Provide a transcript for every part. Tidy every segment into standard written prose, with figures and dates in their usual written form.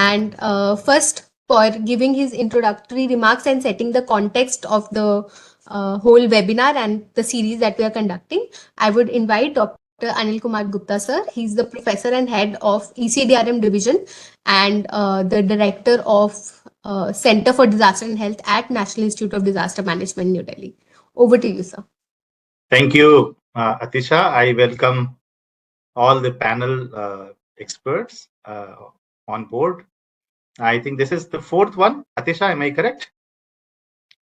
And first, for giving his introductory remarks and setting the context of the whole webinar and the series that we are conducting, I would invite Dr. Anil Kumar Gupta, sir. He's the professor and head of ECDRM division and the director of Center for Disaster and Health at National Institute of Disaster Management, New Delhi. Over to you, sir. Thank you, Atisha. I welcome all the panel experts on board. I think this is the fourth one. Atisha, am I correct?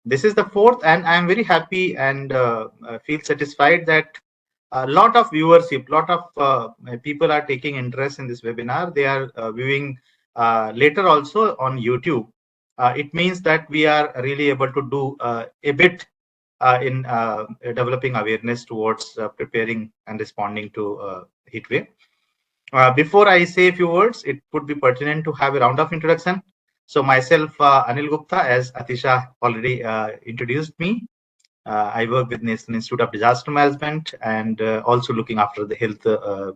This is the fourth, and I am very happy and feel satisfied that a lot of viewership, lot of people are taking interest in this webinar. They are viewing later also on YouTube. It means that we are really able to do a bit in developing awareness towards preparing and responding to heat wave. Before I say a few words, it would be pertinent to have a round of introduction. So myself, Anil Gupta, as Atisha already introduced me. I work with National Institute of Disaster Management and also looking after the health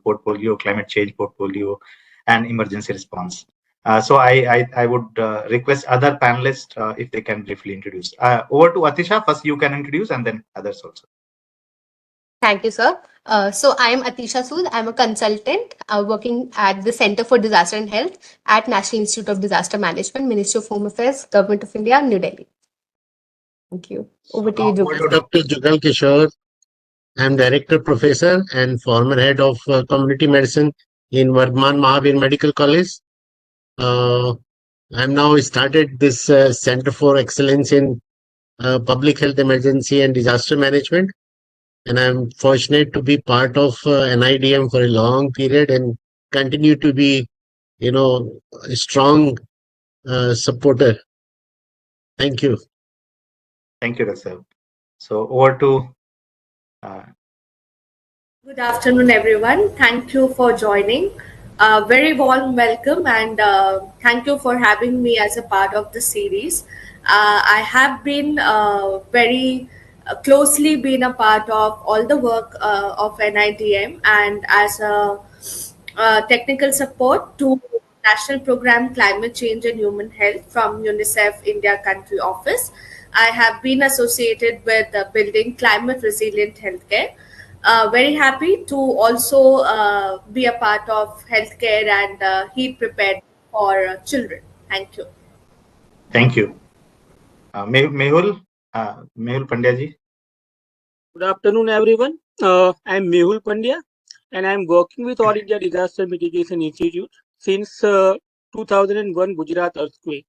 portfolio, climate change portfolio, and emergency response. So I would request other panelists if they can briefly introduce. Over to Atisha. First, you can introduce, and then others also. Thank you, sir. So I am Atisha Sood. I'm a consultant working at the Center for Disaster and Health at National Institute of Disaster Management, Ministry of Home Affairs, Government of India, New Delhi. Thank you. Over to you, Jugal. Dr. Jugal Kishore. I'm Director Professor and former Head of Community Medicine in Vardhman Mahavir Medical College. I'm now started this Center for Excellence in Public Health Emergency and Disaster Management. And I'm fortunate to be part of NIDM for a long period and continue to be, a strong supporter. Thank you. Thank you, Rasel. So over to. Good afternoon, everyone. Thank you for joining. Very warm welcome and thank you for having me as a part of the series. I have been very closely been a part of all the work of NIDM and as a technical support to National Program Climate Change and Human Health from UNICEF India Country Office. I have been associated with building climate resilient healthcare. Very happy to also be a part of healthcare and heat prepared for children. Thank you. Thank you. Mehul Pandya ji. Good afternoon, everyone. I am Mehul Pandya, and I am working with All India Disaster Mitigation Institute since 2001 Gujarat earthquake.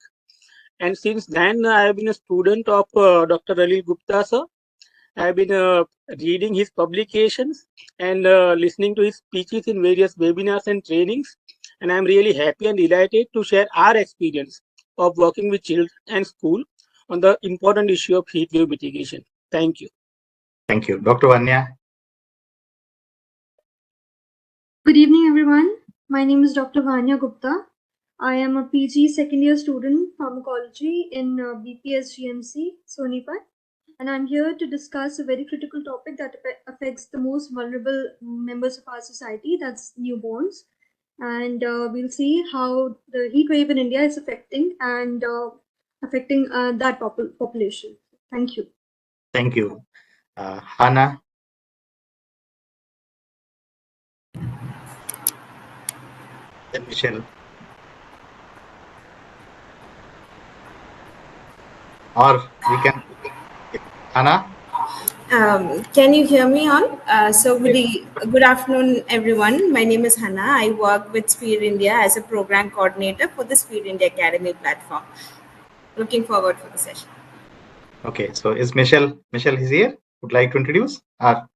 And since then, I have been a student of Dr. Anil Gupta, sir. I have been reading his publications and listening to his speeches in various webinars and trainings. And I am really happy and delighted to share our experience of working with children and school on the important issue of heat wave mitigation. Thank you. Thank you. Dr. Vanya. Good evening, everyone. My name is Dr. Vanya Gupta. I am a PG second year student pharmacology in BPS GMC, Sonipat. And I'm here to discuss a very critical topic that affects the most vulnerable members of our society, that's newborns. And we'll see how the heat wave in India is affecting that population. Thank you. Thank you. Hannah. Then Michelle. Or we can. Hannah. Can you hear me on? Good afternoon, everyone. My name is Hannah. I work with Sphere India as a program coordinator for the Sphere India Academy platform. Looking forward for the session. Okay, so is Michelle is here? Would like to introduce? Or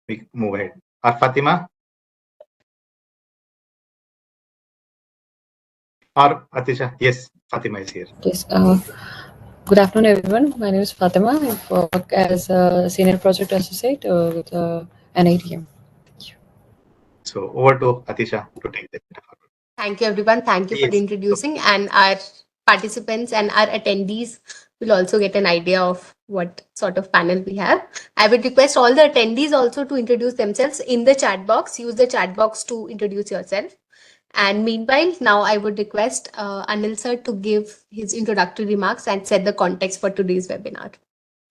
we move ahead. Or Fatima? Or Atisha? Yes, Fatima is here. Yes. Good afternoon, everyone. My name is Fatima. I work as a senior project associate with NIDM. Thank you. So over to Atisha to take the. Thank you, everyone. Thank you for introducing, and our participants and our attendees will also get an idea of what sort of panel we have. I would request all the attendees also to introduce themselves in the chat box. Use the chat box to introduce yourself. And meanwhile, now I would request Anil sir to give his introductory remarks and set the context for today's webinar.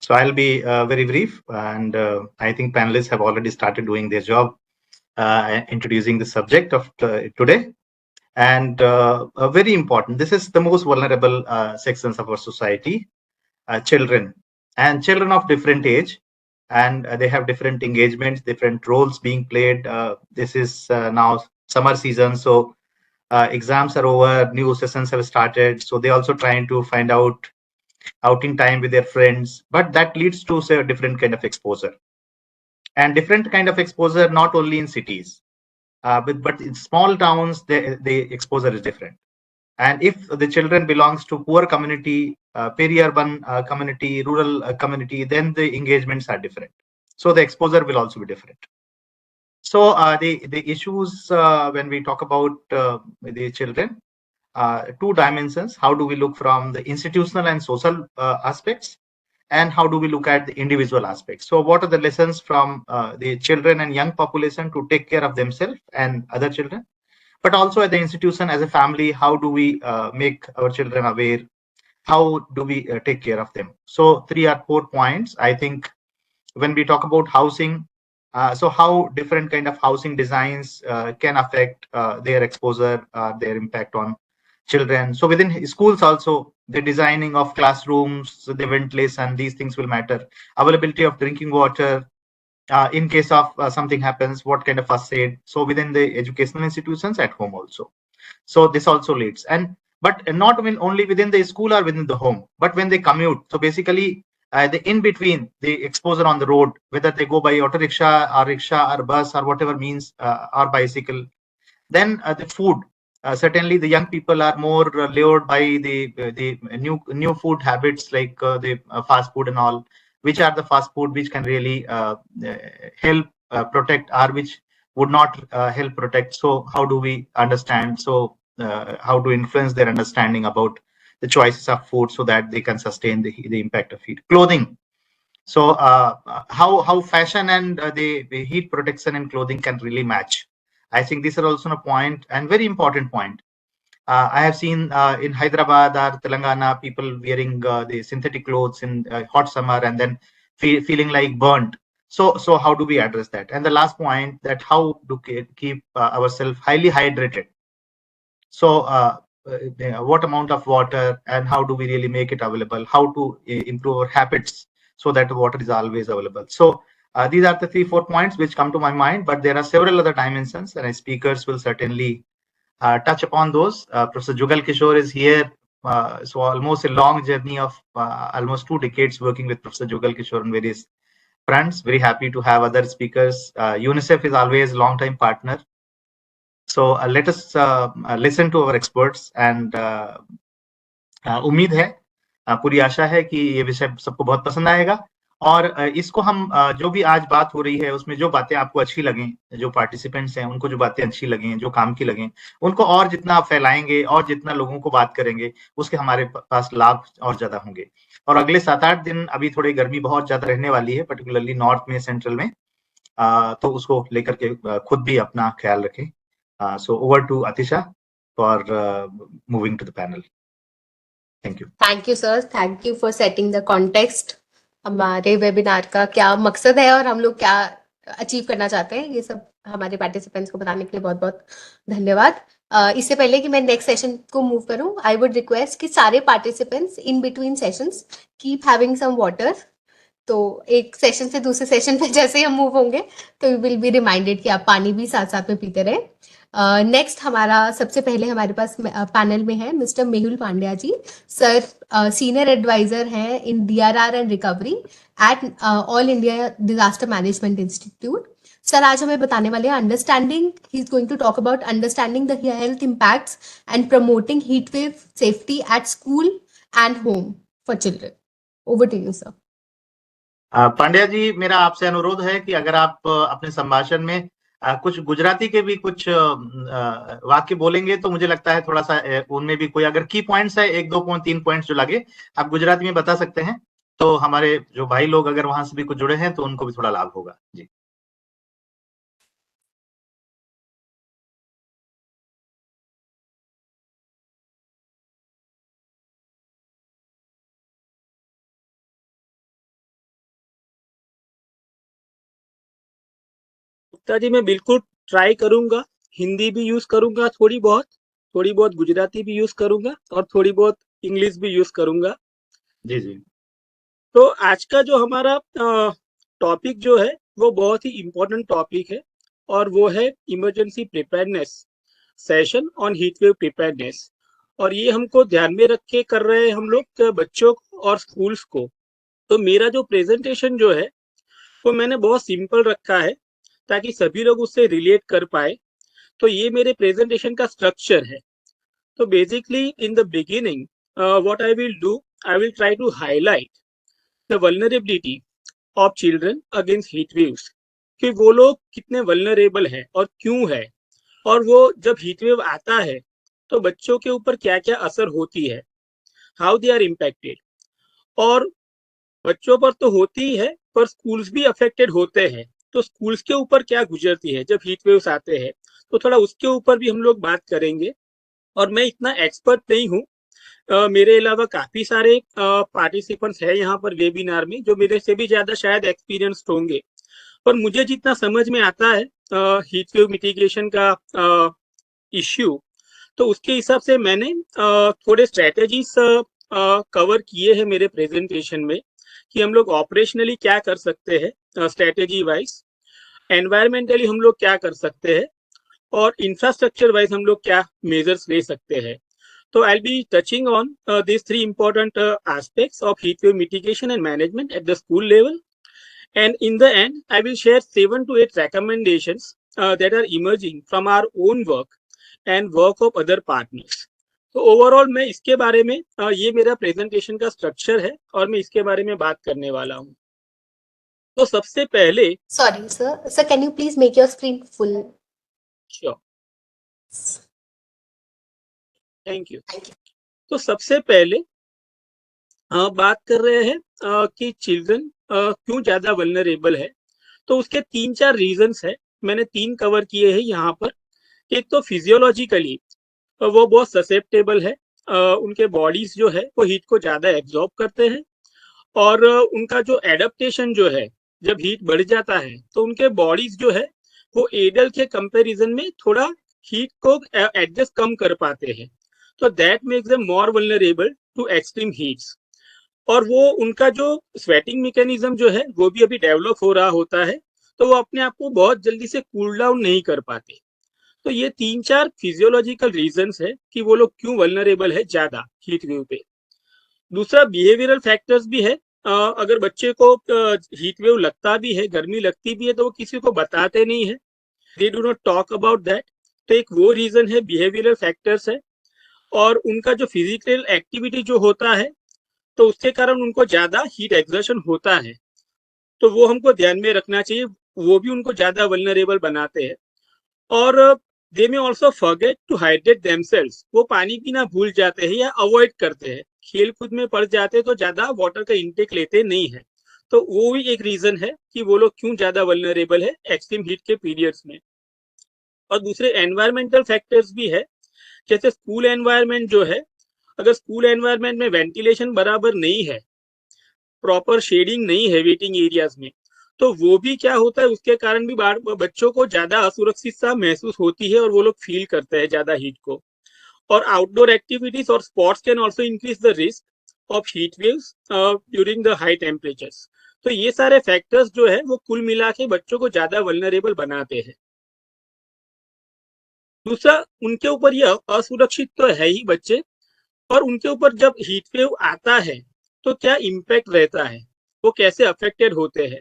So I'll be very brief, and I think panelists have already started doing their job introducing the subject of today. And very important, this is the most vulnerable sections of our society, children, and children of different age, and they have different engagements, different roles being played. This is now summer season, so exams are over, new sessions have started, so they also trying to find out outing time with their friends, but that leads to, say, a different kind of exposure, and different kind of exposure not only in cities, but in small towns the exposure is different. And if the children belongs to poor community, peri-urban community, rural community, then the engagements are different, so the exposure will also be different. So the issues when we talk about the children, two dimensions: how do we look from the institutional and social aspects, and how do we look at the individual aspects? So what are the lessons from the children and young population to take care of themselves and other children, but also at the institution as a family, how do we make our children aware, how do we take care of them? So 3 or 4 points, I think. When we talk about housing, so how different kind of housing designs can affect their exposure, their impact on children. So within schools also, the designing of classrooms, the ventilation, these things will matter. Availability of drinking water, in case of something happens, what kind of first aid. So within the educational institutions, at home also. So this also leads, but not only within the school or within the home, but when they commute. So basically, the in between, the exposure on the road, whether they go by auto rickshaw or bus or whatever means, or bicycle. Then the food. Certainly, the young people are more lured by the new food habits, like the fast food and all, which are the fast food which can really help protect, or which would not help protect. So how do we understand? So how to influence their understanding about the choices of food so that they can sustain the impact of heat. Clothing. So how fashion and the heat protection in clothing can really match. I think these are also a point, and very important point. I have seen in Hyderabad or Telangana, people wearing the synthetic clothes in hot summer and then feeling like burnt. So how do we address that? And the last point, that how to keep ourselves highly hydrated. So what amount of water, and how do we really make it available? How to improve our habits so that water is always available. So these are the 3-4 points which come to my mind, but there are several other dimensions, and speakers will certainly touch upon those. Professor Jugal Kishore is here. So almost a long journey of almost 2 decades working with Professor Jugal Kishore on various fronts. Very happy to have other speakers. UNICEF is always a long-time partner. So let us listen to our experts, and उम्मीद है, पूरी आशा है कि ये विषय सबको बहुत पसंद आएगा, और इसको हम जो भी आज बात हो रही है उसमें जो बातें आपको अच्छी लगें, जो पार्टिसिपेंट्स हैं उनको जो बातें अच्छी लगें, जो काम की लगें, उनको और जितना फैलाएंगे और जितना लोगों को बात करेंगे, उसके हमारे पास लाभ और ज्यादा होंगे। और अगले 7-8 दिन अभी थोड़ी गर्मी बहुत ज्यादा रहने वाली है, पर्टिकुलरली नॉर्थ में, सेंट्रल में, तो उसको लेकर के खुद भी अपना ख्याल रखें। So over to Atisha for moving to the panel. Thank you. Thank you, sir. Thank you for setting the context. हमारे वेबिनार का क्या मकसद है और हम लोग क्या अचीव करना चाहते हैं, ये सब हमारे पार्टिसिपेंट्स को बताने के लिए बहुत बहुत धन्यवाद। इससे पहले कि मैं नेक्स्ट सेशन को मूव करूं, आई वुड रिक्वेस्ट कि सारे participants in between sessions keep having some water. तो एक सेशन से दूसरे सेशन पे जैसे ही हम मूव होंगे तो यू विल बी रिमाइंडेड कि आप पानी भी साथ साथ में पीते रहे। नेक्स्ट हमारा सबसे पहले हमारे पास पैनल में है mister Mehul Pandya ji. Sir senior advisor हैं in DRR and recovery at All India Disaster Management Institute. Sir आज हमें बताने वाले हैं understanding, he is going to talk about understanding the health impacts and promoting heat wave safety at school and home for children. Over to you sir. Pandya ji, मेरा आपसे अनुरोध है कि अगर आप अपने संभाषण में कुछ गुजराती के भी कुछ वाक्य बोलेंगे तो मुझे लगता है थोड़ा सा उनमें भी कोई अगर की पॉइंट्स है, 1-2 पॉइंट 3 पॉइंट्स जो लगे आप गुजराती में बता सकते हैं, तो हमारे जो भाई लोग अगर वहां से भी कुछ जुड़े हैं तो उनको भी थोड़ा लाभ होगा जी। गुप्ता जी, मैं बिल्कुल ट्राई करूंगा, हिंदी भी यूज करूंगा, थोड़ी बहुत गुजराती भी यूज करूंगा और थोड़ी बहुत इंग्लिश भी यूज करूंगा। जी जी। तो आज का जो हमारा टॉपिक जो है वो बहुत ही इम्पोर्टेंट टॉपिक है और वो है emergency preparedness session on heat wave preparedness. और ये हमको ध्यान में रख के कर रहे हैं हम लोग बच्चों और स्कूल्स को। तो मेरा जो प्रेजेंटेशन जो है वो मैंने बहुत सिंपल रखा है ताकि सभी लोग उससे रिलेट कर पाए। तो ये मेरे प्रेजेंटेशन का स्ट्रक्चर है। तो basically in the beginning what I will do, I will try to highlight the vulnerability of children against heat waves, कि वो लोग कितने वल्नरेबल हैं और क्यों है, और वो जब हीट वेव आता है तो बच्चों के ऊपर क्या क्या असर होती है, हाउ दे आर इम्पैक्टेड। और बच्चों पर तो होती ही है पर स्कूल्स भी अफेक्टेड होते हैं, तो स्कूल्स के ऊपर क्या गुजरती है जब हीट वेव्स आते हैं, तो थोड़ा उसके ऊपर भी हम लोग बात करेंगे। और मैं इतना एक्सपर्ट नहीं हूँ, मेरे अलावा काफी सारे पार्टिसिपेंट्स हैं यहाँ पर वेबिनार में जो मेरे से भी ज्यादा शायद एक्सपीरियंस्ड होंगे, पर मुझे जितना समझ में आता है हीट वेव मिटिगेशन का इश्यू, तो उसके हिसाब से मैंने थोड़े स्ट्रेटेजीज कवर किए हैं मेरे प्रेजेंटेशन में, कि हम लोग ऑपरेशनली क्या कर सकते हैं स्ट्रेटेजी वाइज, एनवायरमेंटली हम लोग क्या कर सकते हैं, और इंफ्रास्ट्रक्चर वाइज हम लोग क्या मेजर्स ले सकते हैं। So I'll be touching on these three important aspects of heat wave mitigation and management at the school level. And in the end, I will share 7 to 8 recommendations that are emerging from our own work and work of other partners. तो overall मैं इसके बारे में ये मेरा presentation का structure है और मैं इसके बारे में बात करने वाला हूँ। तो सबसे पहले, Sorry, sir. Sir, can you please make your screen full? Sure, thank you. तो सबसे पहले बात कर रहे हैं कि चिल्ड्रन क्यों ज्यादा वल्नरेबल है। तो उसके 3-4 रीजंस है, मैंने 3 कवर किए हैं यहाँ पर। एक तो फिजियोलॉजिकली वो बहुत ससेप्टेबल है, उनके बॉडीज जो है वो हीट को ज्यादा एब्जॉर्ब करते हैं, और उनका जो एडेप्टेशन जो है, जब हीट बढ़ जाता है तो उनके बॉडीज जो है वो एडल्ट के कंपैरिजन में थोड़ा हीट को एडजस्ट कम कर पाते हैं। तो that makes them more vulnerable to extreme heats. और वो उनका जो स्वेटिंग मैकेनिज्म जो है वो भी अभी डेवलप हो रहा होता है, तो वो अपने आप को बहुत जल्दी से कूल डाउन नहीं कर पाते। तो ये 3-4 फिजियोलॉजिकल रीजंस है कि वो लोग क्यों वल्नरेबल है ज्यादा हीट वेव पे। दूसरा बिहेवियरल फैक्टर्स भी है। अगर बच्चे को हीट वेव लगता भी है, गर्मी लगती भी है, तो वो किसी को बताते नहीं है, they do not talk about that. तो एक वो रीजन है, बिहेवियरल फैक्टर्स है। और उनका जो फिजिकल एक्टिविटी जो होता है तो उसके कारण उनको ज्यादा हीट एक्सर्शन होता है, तो वो हमको ध्यान में रखना चाहिए, वो भी उनको ज्यादा वल्नरेबल बनाते हैं। और they may also forget to hydrate themselves, वो पानी पीना भूल जाते हैं या अवॉइड करते हैं, खेल कूद में पड़ जाते हैं तो ज्यादा वाटर का इंटेक लेते नहीं है। तो वो भी एक रीजन है कि वो लोग क्यों ज्यादा वल्नरेबल है एक्सट्रीम हीट के पीरियड्स में। और दूसरे एनवायरमेंटल फैक्टर्स भी है, जैसे स्कूल एनवायरमेंट जो है, अगर स्कूल एनवायरमेंट में वेंटिलेशन बराबर नहीं है, प्रॉपर शेडिंग नहीं है वेटिंग एरियाज में, तो वो भी क्या होता है, उसके कारण भी बच्चों को ज्यादा असुरक्षित सा महसूस होती है और वो लोग फील करते हैं ज्यादा हीट को। और आउटडोर एक्टिविटीज और sports can also increase the risk of heat waves during the high temperatures. तो ये सारे फैक्टर्स जो है वो कुल मिला के बच्चों को ज्यादा वल्नरेबल बनाते हैं। दूसरा, उनके ऊपर यह असुरक्षित तो है ही बच्चे, और उनके ऊपर जब हीट वेव आता है तो क्या इम्पैक्ट रहता है, वो कैसे अफेक्टेड होते हैं।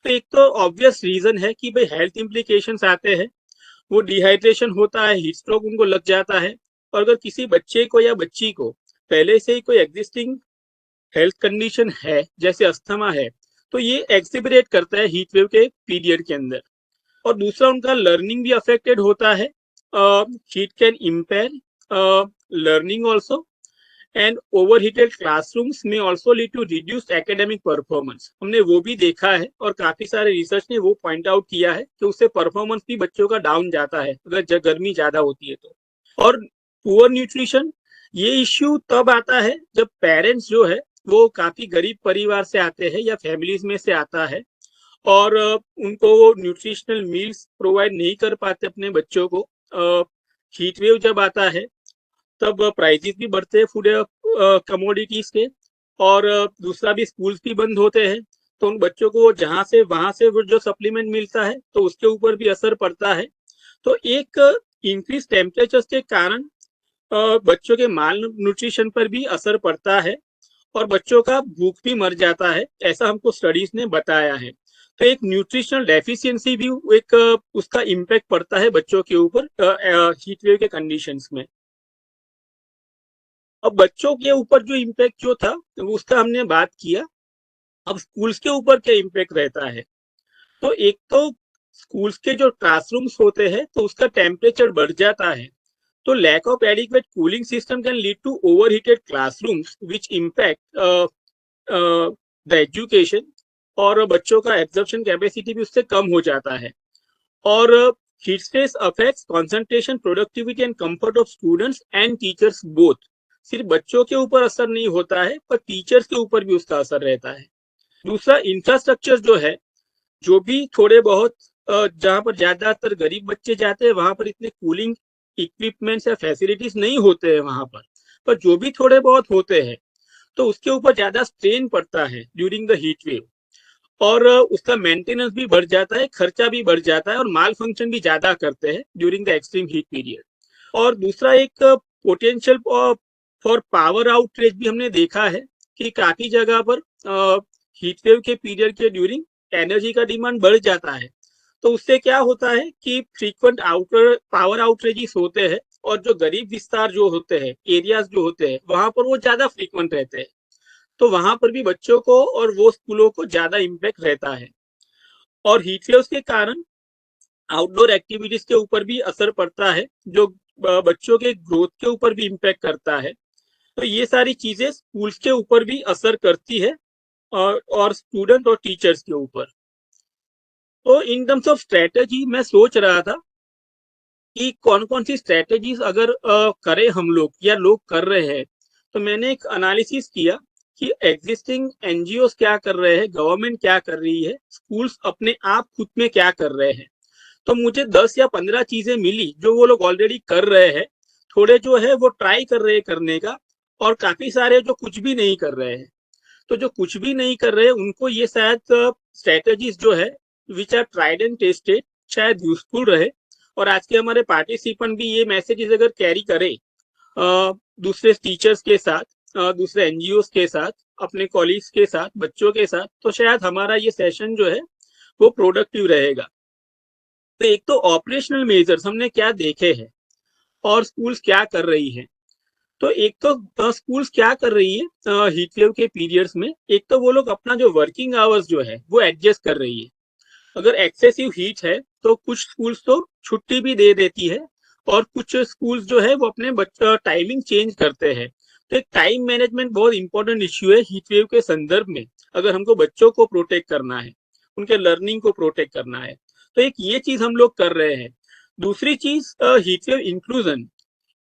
तो एक तो ऑब्वियस रीजन है कि भाई हेल्थ इम्प्लीकेशंस आते हैं, वो डिहाइड्रेशन होता है, हीट स्ट्रोक उनको लग जाता है। और अगर किसी बच्चे को या बच्ची को पहले से ही कोई एग्जिस्टिंग हेल्थ कंडीशन है, जैसे अस्थमा है, तो ये एक्सिबरेट करता है हीट वेव के पीरियड के अंदर। और दूसरा, उनका लर्निंग भी अफेक्टेड होता है, heat can impair learning also, and overheated classrooms में also lead to reduced academic performance. हमने वो भी देखा है और काफी सारे रिसर्च ने वो पॉइंट आउट किया है कि उससे परफॉर्मेंस भी बच्चों का डाउन जाता है अगर गर्मी ज्यादा होती है तो। और पुअर न्यूट्रिशन, ये इश्यू तब आता है जब पेरेंट्स जो है वो काफी गरीब परिवार से आते हैं या फैमिलीज में से आता है, और उनको वो न्यूट्रिशनल मील्स प्रोवाइड नहीं कर पाते अपने बच्चों को। हीट वेव जब आता है तब प्राइजेस भी बढ़ते हैं फूड कमोडिटीज के, और दूसरा भी स्कूल्स भी बंद होते हैं, तो उन बच्चों को जहां से वहां से वो जो सप्लीमेंट मिलता है तो उसके ऊपर भी असर पड़ता है। तो एक इंक्रीज टेम्परेचर के कारण बच्चों के माल न्यूट्रिशन पर भी असर पड़ता है और बच्चों का भूख भी मर जाता है, ऐसा हमको स्टडीज ने बताया है। तो एक न्यूट्रिशनल डेफिशिएंसी भी एक उसका इम्पैक्ट पड़ता है बच्चों के ऊपर हीट वेव के कंडीशंस में। अब बच्चों के ऊपर जो इम्पैक्ट जो था उसका हमने बात किया। अब स्कूल्स के ऊपर क्या इम्पैक्ट रहता है, तो एक तो स्कूल्स के जो क्लासरूम्स होते हैं तो उसका टेम्परेचर बढ़ जाता है, तो lack of adequate cooling system can lead to overheated classrooms which impact the education, और बच्चों का एब्जॉर्प्शन कैपेसिटी भी उससे कम हो जाता है। और heat stress affects concentration, productivity and comfort of students and teachers both. सिर्फ बच्चों के ऊपर असर नहीं होता है पर टीचर्स के ऊपर भी उसका असर रहता है। दूसरा, इंफ्रास्ट्रक्चर जो है, जो भी थोड़े बहुत जहाँ पर ज्यादातर गरीब बच्चे जाते हैं वहां पर इतने कूलिंग इक्विपमेंट्स या फैसिलिटीज नहीं होते हैं वहां पर जो भी थोड़े बहुत होते हैं तो उसके ऊपर ज्यादा स्ट्रेन पड़ता है ड्यूरिंग द हीट वेव, और उसका मेंटेनेंस भी बढ़ जाता है, खर्चा भी बढ़ जाता है और माल फंक्शन भी ज्यादा करते हैं during the extreme heat period. और दूसरा, एक पोटेंशियल फॉर पावर आउटरेज भी हमने देखा है कि काफी जगह पर हीट वेव के पीरियड के ड्यूरिंग एनर्जी का डिमांड बढ़ जाता है, तो उससे क्या होता है कि फ्रीक्वेंट पावर आउटरेजेस होते हैं और जो गरीब विस्तार जो होते हैं, एरियाज जो होते हैं, वहां पर वो ज्यादा फ्रीक्वेंट रहते हैं, तो वहां पर भी बच्चों को और वो स्कूलों को ज्यादा इम्पैक्ट रहता है। और हीट वेव्स के कारण आउटडोर एक्टिविटीज के ऊपर भी असर पड़ता है, जो बच्चों के ग्रोथ के ऊपर भी इम्पैक्ट करता है। तो ये सारी चीजें स्कूल्स के ऊपर भी असर करती है और स्टूडेंट और टीचर्स के ऊपर। तो इन टर्म्स ऑफ स्ट्रेटेजी मैं सोच रहा था कि कौन कौन सी स्ट्रेटेजीज अगर करें हम लोग या लोग कर रहे हैं, तो मैंने एक एनालिसिस किया कि एग्जिस्टिंग एनजीओस क्या कर रहे हैं, गवर्नमेंट क्या कर रही है, स्कूल्स अपने आप खुद में क्या कर रहे हैं। तो मुझे 10 या 15 चीजें मिली जो वो लोग ऑलरेडी कर रहे हैं, थोड़े जो है वो ट्राई कर रहे हैं करने का, और काफी सारे जो कुछ भी नहीं कर रहे हैं। तो जो कुछ भी नहीं कर रहे उनको ये शायद स्ट्रेटेजीज जो है which are tried and tested शायद यूजफुल रहे, और आज के हमारे पार्टिसिपेंट भी ये मैसेजेस अगर कैरी करें दूसरे टीचर्स के साथ, दूसरे एनजीओ के साथ, अपने कॉलीग्स के साथ, बच्चों के साथ, तो शायद हमारा ये सेशन जो है वो प्रोडक्टिव रहेगा। तो एक तो ऑपरेशनल मेजर्स हमने क्या देखे हैं और स्कूल्स क्या कर रही है। तो एक तो स्कूल्स क्या कर रही है हीट वेव के पीरियड्स में, एक तो वो लोग अपना जो वर्किंग आवर्स जो है वो एडजस्ट कर रही है। अगर एक्सेसिव हीट है तो कुछ स्कूल्स तो छुट्टी भी दे देती है, और कुछ स्कूल्स जो है वो अपने टाइमिंग चेंज करते हैं। तो एक टाइम मैनेजमेंट बहुत इंपॉर्टेंट इश्यू है हीट वेव के संदर्भ में, अगर हमको बच्चों को प्रोटेक्ट करना है, उनके लर्निंग को प्रोटेक्ट करना है, तो एक ये चीज हम लोग कर रहे हैं। दूसरी चीज, heat wave inclusion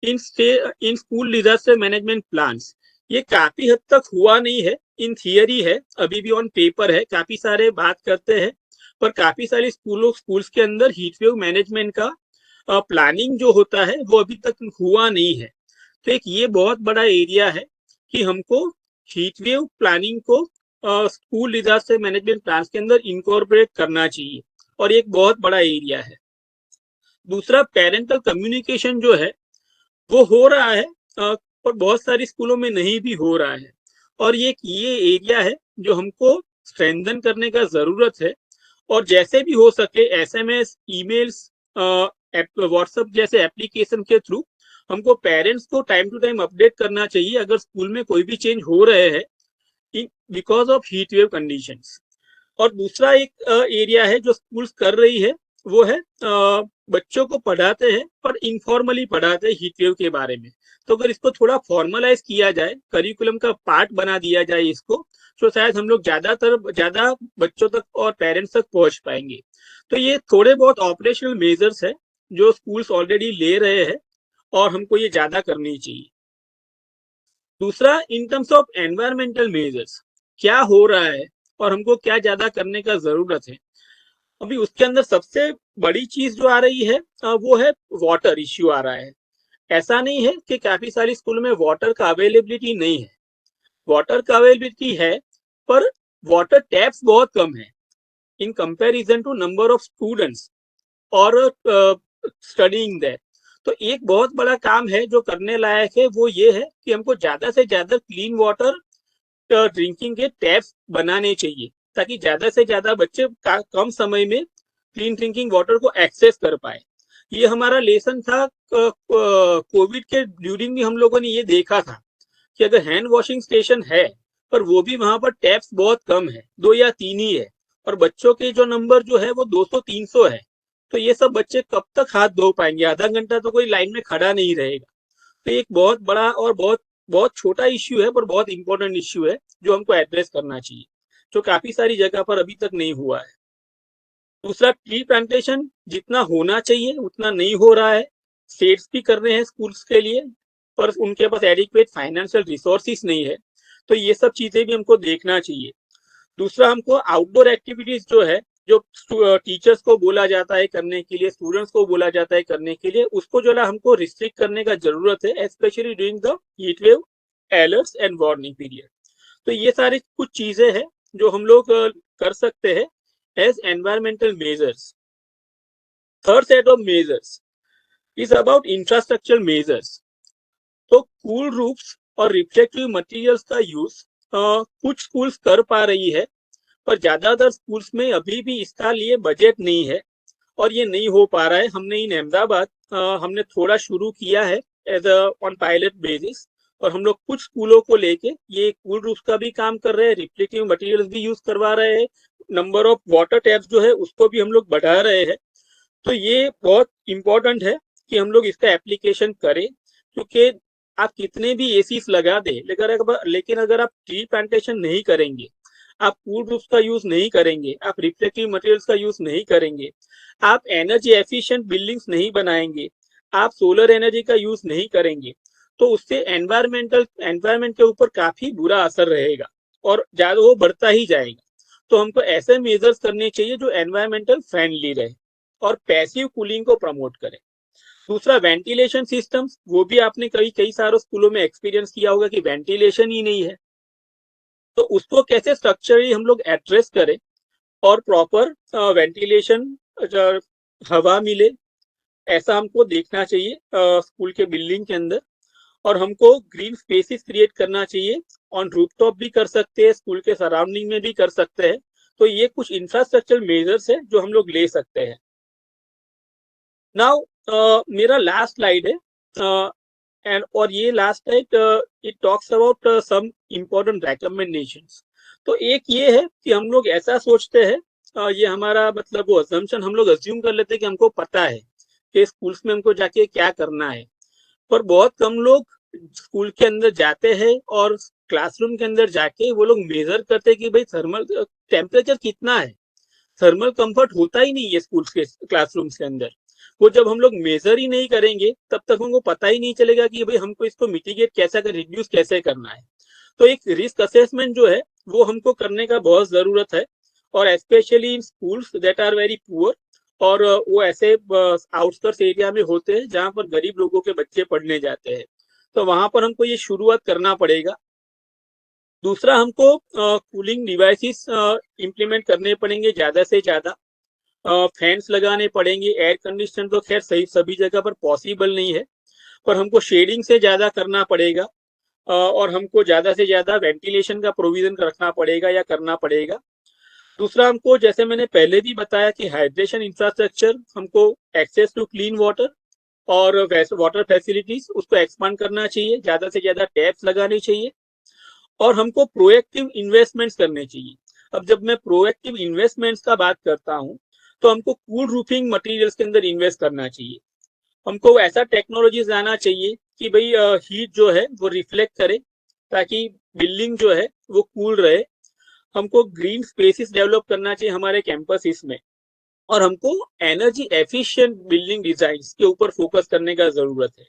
in school disaster management plans, ये काफी हद तक हुआ नहीं है, इन थियरी है, अभी भी ऑन पेपर है, काफी सारे बात करते हैं, पर काफी सारे स्कूल्स के अंदर हीट वेव मैनेजमेंट का प्लानिंग जो होता है वो अभी तक हुआ नहीं है। तो एक ये बहुत बड़ा एरिया है कि हमको हीट वेव प्लानिंग को स्कूल डिजास्टर मैनेजमेंट प्लान के अंदर इनकॉर्पोरेट करना चाहिए, और एक बहुत बड़ा एरिया है। दूसरा, पेरेंटल कम्युनिकेशन जो है वो हो रहा है पर बहुत सारी स्कूलों में नहीं भी हो रहा है, और ये एरिया है जो हमको स्ट्रेंथन करने का जरूरत है। और जैसे भी हो सके एसएमएस, ईमेल्स, व्हाट्सएप जैसे एप्लीकेशन के थ्रू हमको पेरेंट्स को टाइम टू टाइम अपडेट करना चाहिए अगर स्कूल में कोई भी चेंज हो रहे हैं because of heat wave conditions. और दूसरा एक एरिया है जो स्कूल्स कर रही है, वो है बच्चों को पढ़ाते हैं पर इनफॉर्मली पढ़ाते हैं हीट वेव के बारे में। तो अगर इसको थोड़ा फॉर्मलाइज किया जाए, करिकुलम का पार्ट बना दिया जाए इसको, तो शायद हम लोग ज्यादा बच्चों तक और पेरेंट्स तक पहुंच पाएंगे। तो ये थोड़े बहुत ऑपरेशनल मेजर्स है जो स्कूल्स ऑलरेडी ले रहे हैं और हमको ये ज्यादा करनी चाहिए। दूसरा, in terms of environmental measures क्या हो रहा है और हमको क्या ज्यादा करने का जरूरत है। अभी उसके अंदर सबसे बड़ी चीज जो आ रही है वो है वाटर इश्यू आ रहा है। ऐसा नहीं है कि काफी सारी स्कूल में वाटर का अवेलेबिलिटी नहीं है, वाटर का अवेलेबिलिटी है, पर वाटर टैप्स बहुत कम है in comparison to number of students और स्टडीइंग दैट। तो एक बहुत बड़ा काम है जो करने लायक है, वो ये है कि हमको ज्यादा से ज्यादा क्लीन वाटर ड्रिंकिंग के टैप्स बनाने चाहिए, ताकि ज्यादा से ज्यादा बच्चे कम समय में क्लीन ड्रिंकिंग वाटर को एक्सेस कर पाए। ये हमारा लेसन था कोविड के ड्यूरिंग भी हम लोगों ने ये देखा था कि अगर हैंड वॉशिंग स्टेशन है पर वो भी वहां पर टैप्स बहुत कम है, 2 या 3 ही है, और बच्चों के जो नंबर जो है वो 200-300 है, तो ये सब बच्चे कब तक हाथ धो पाएंगे? आधा घंटा तो कोई लाइन में खड़ा नहीं रहेगा। तो एक बहुत बड़ा और बहुत बहुत छोटा इश्यू है, पर बहुत इंपॉर्टेंट इश्यू है जो हमको एड्रेस करना चाहिए, जो काफी सारी जगह पर अभी तक नहीं हुआ है। दूसरा, ट्री प्लांटेशन जितना होना चाहिए उतना नहीं हो रहा है। स्टेट्स भी कर रहे हैं स्कूल्स के लिए, पर उनके पास एडिक्वेट फाइनेंशियल रिसोर्सेस नहीं है, तो ये सब चीजें भी हमको देखना चाहिए। दूसरा, हमको आउटडोर एक्टिविटीज जो है, जो टीचर्स को बोला जाता है करने के लिए, स्टूडेंट्स को बोला जाता है करने के लिए, उसको जो है हमको रिस्ट्रिक्ट करने का जरूरत है, specially during the heat wave, alerts and warning period. तो ये सारी कुछ चीजें हैं जो हम लोग कर सकते हैं as environmental measures. Third set of measures is about infrastructure measures. तो कूल रूफ्स और रिफ्लेक्टिव मटेरियल्स का यूज कुछ स्कूल्स कर पा रही है, पर ज्यादातर स्कूल्स में अभी भी इसका लिए बजट नहीं है और ये नहीं हो पा रहा है। हमने इन अहमदाबाद हमने थोड़ा शुरू किया है एज ऑन पायलट बेसिस, और हम लोग कुछ स्कूलों को लेके ये कूल रूफ का भी काम कर रहे हैं, रिफ्लेक्टिव मटेरियल्स भी यूज करवा रहे हैं, नंबर ऑफ वाटर टैप्स जो है उसको भी हम लोग बढ़ा रहे हैं। तो ये बहुत इंपॉर्टेंट है कि हम लोग इसका एप्लीकेशन करें, क्योंकि आप कितने भी एसीस लगा दे, लेकिन अगर आप ट्री प्लांटेशन नहीं करेंगे, आप कूल रूफ्स का यूज नहीं करेंगे, आप रिफ्लेक्टिव मटेरियल्स का यूज नहीं करेंगे, आप एनर्जी एफिशिएंट बिल्डिंग्स नहीं बनाएंगे, आप सोलर एनर्जी का यूज नहीं करेंगे, तो उससे एनवायरमेंट के ऊपर काफी बुरा असर रहेगा और ज्यादा वो बढ़ता ही जाएगा। तो हमको ऐसे मेजर्स करने चाहिए जो एनवायरमेंटल फ्रेंडली रहे और पैसिव कूलिंग को प्रमोट करे। दूसरा, वेंटिलेशन सिस्टम्स, वो भी आपने कई सारे स्कूलों में एक्सपीरियंस किया होगा कि वेंटिलेशन ही नहीं है, तो उसको कैसे स्ट्रक्चरली हम लोग एड्रेस करें और प्रॉपर वेंटिलेशन हवा मिले, ऐसा हमको देखना चाहिए स्कूल के बिल्डिंग के अंदर। और हमको ग्रीन स्पेसेस क्रिएट करना चाहिए, ऑन रूफटॉप भी कर सकते हैं, स्कूल के सराउंडिंग में भी कर सकते हैं। तो ये कुछ इंफ्रास्ट्रक्चर मेजर्स है जो हम लोग ले सकते हैं। नाउ मेरा लास्ट स्लाइड है, और ये लास्ट है, it talks about some important recommendations. तो एक ये है कि हम लोग ऐसा सोचते हैं, ये हमारा मतलब वो असम्पशन, हम लोग अज्यूम कर लेते हैं कि हमको पता है कि स्कूल्स में हमको जाके क्या करना है, पर बहुत कम लोग स्कूल के अंदर जाते हैं और क्लासरूम के अंदर जाके वो लोग मेजर करते हैं कि भाई थर्मल टेम्परेचर कितना है। थर्मल कंफर्ट होता ही नहीं है स्कूल के क्लासरूम्स के अंदर। वो जब हम लोग मेजर ही नहीं करेंगे तब तक हमको पता ही नहीं चलेगा कि भाई हमको इसको मिटिगेट कैसे रिड्यूस कैसे करना है। तो एक रिस्क असेसमेंट जो है वो हमको करने का बहुत जरूरत है, और specially in schools that are very poor, और वो ऐसे आउटस्कर्ट्स एरिया में होते हैं जहाँ पर गरीब लोगों के बच्चे पढ़ने जाते हैं, तो वहां पर हमको ये शुरुआत करना पड़ेगा। दूसरा, हमको कूलिंग डिवाइसेस इम्प्लीमेंट करने पड़ेंगे ज्यादा से ज्यादा, फैंस लगाने पड़ेंगे। एयर कंडीशनर तो खैर सही सभी जगह पर पॉसिबल नहीं है, पर हमको शेडिंग से ज्यादा करना पड़ेगा, और हमको ज्यादा से ज्यादा वेंटिलेशन का प्रोविजन रखना पड़ेगा या करना पड़ेगा। दूसरा, हमको जैसे मैंने पहले भी बताया कि हाइड्रेशन इंफ्रास्ट्रक्चर, हमको एक्सेस टू क्लीन वाटर और वाटर फैसिलिटीज उसको एक्सपांड करना चाहिए, ज्यादा से ज्यादा टैप्स लगाने चाहिए, और हमको प्रोएक्टिव इन्वेस्टमेंट्स करने चाहिए। अब जब मैं प्रोएक्टिव इन्वेस्टमेंट्स का बात करता हूँ तो हमको कूल रूफिंग मटेरियल्स के अंदर इन्वेस्ट करना चाहिए। हमको ऐसा टेक्नोलॉजीज लाना चाहिए कि भाई हीट जो है वो रिफ्लेक्ट करे, ताकि बिल्डिंग जो है वो कूल रहे। हमको ग्रीन स्पेसेस डेवलप करना चाहिए हमारे कैंपस में, और हमको एनर्जी एफिशिएंट बिल्डिंग डिजाइन के ऊपर फोकस करने का जरूरत है।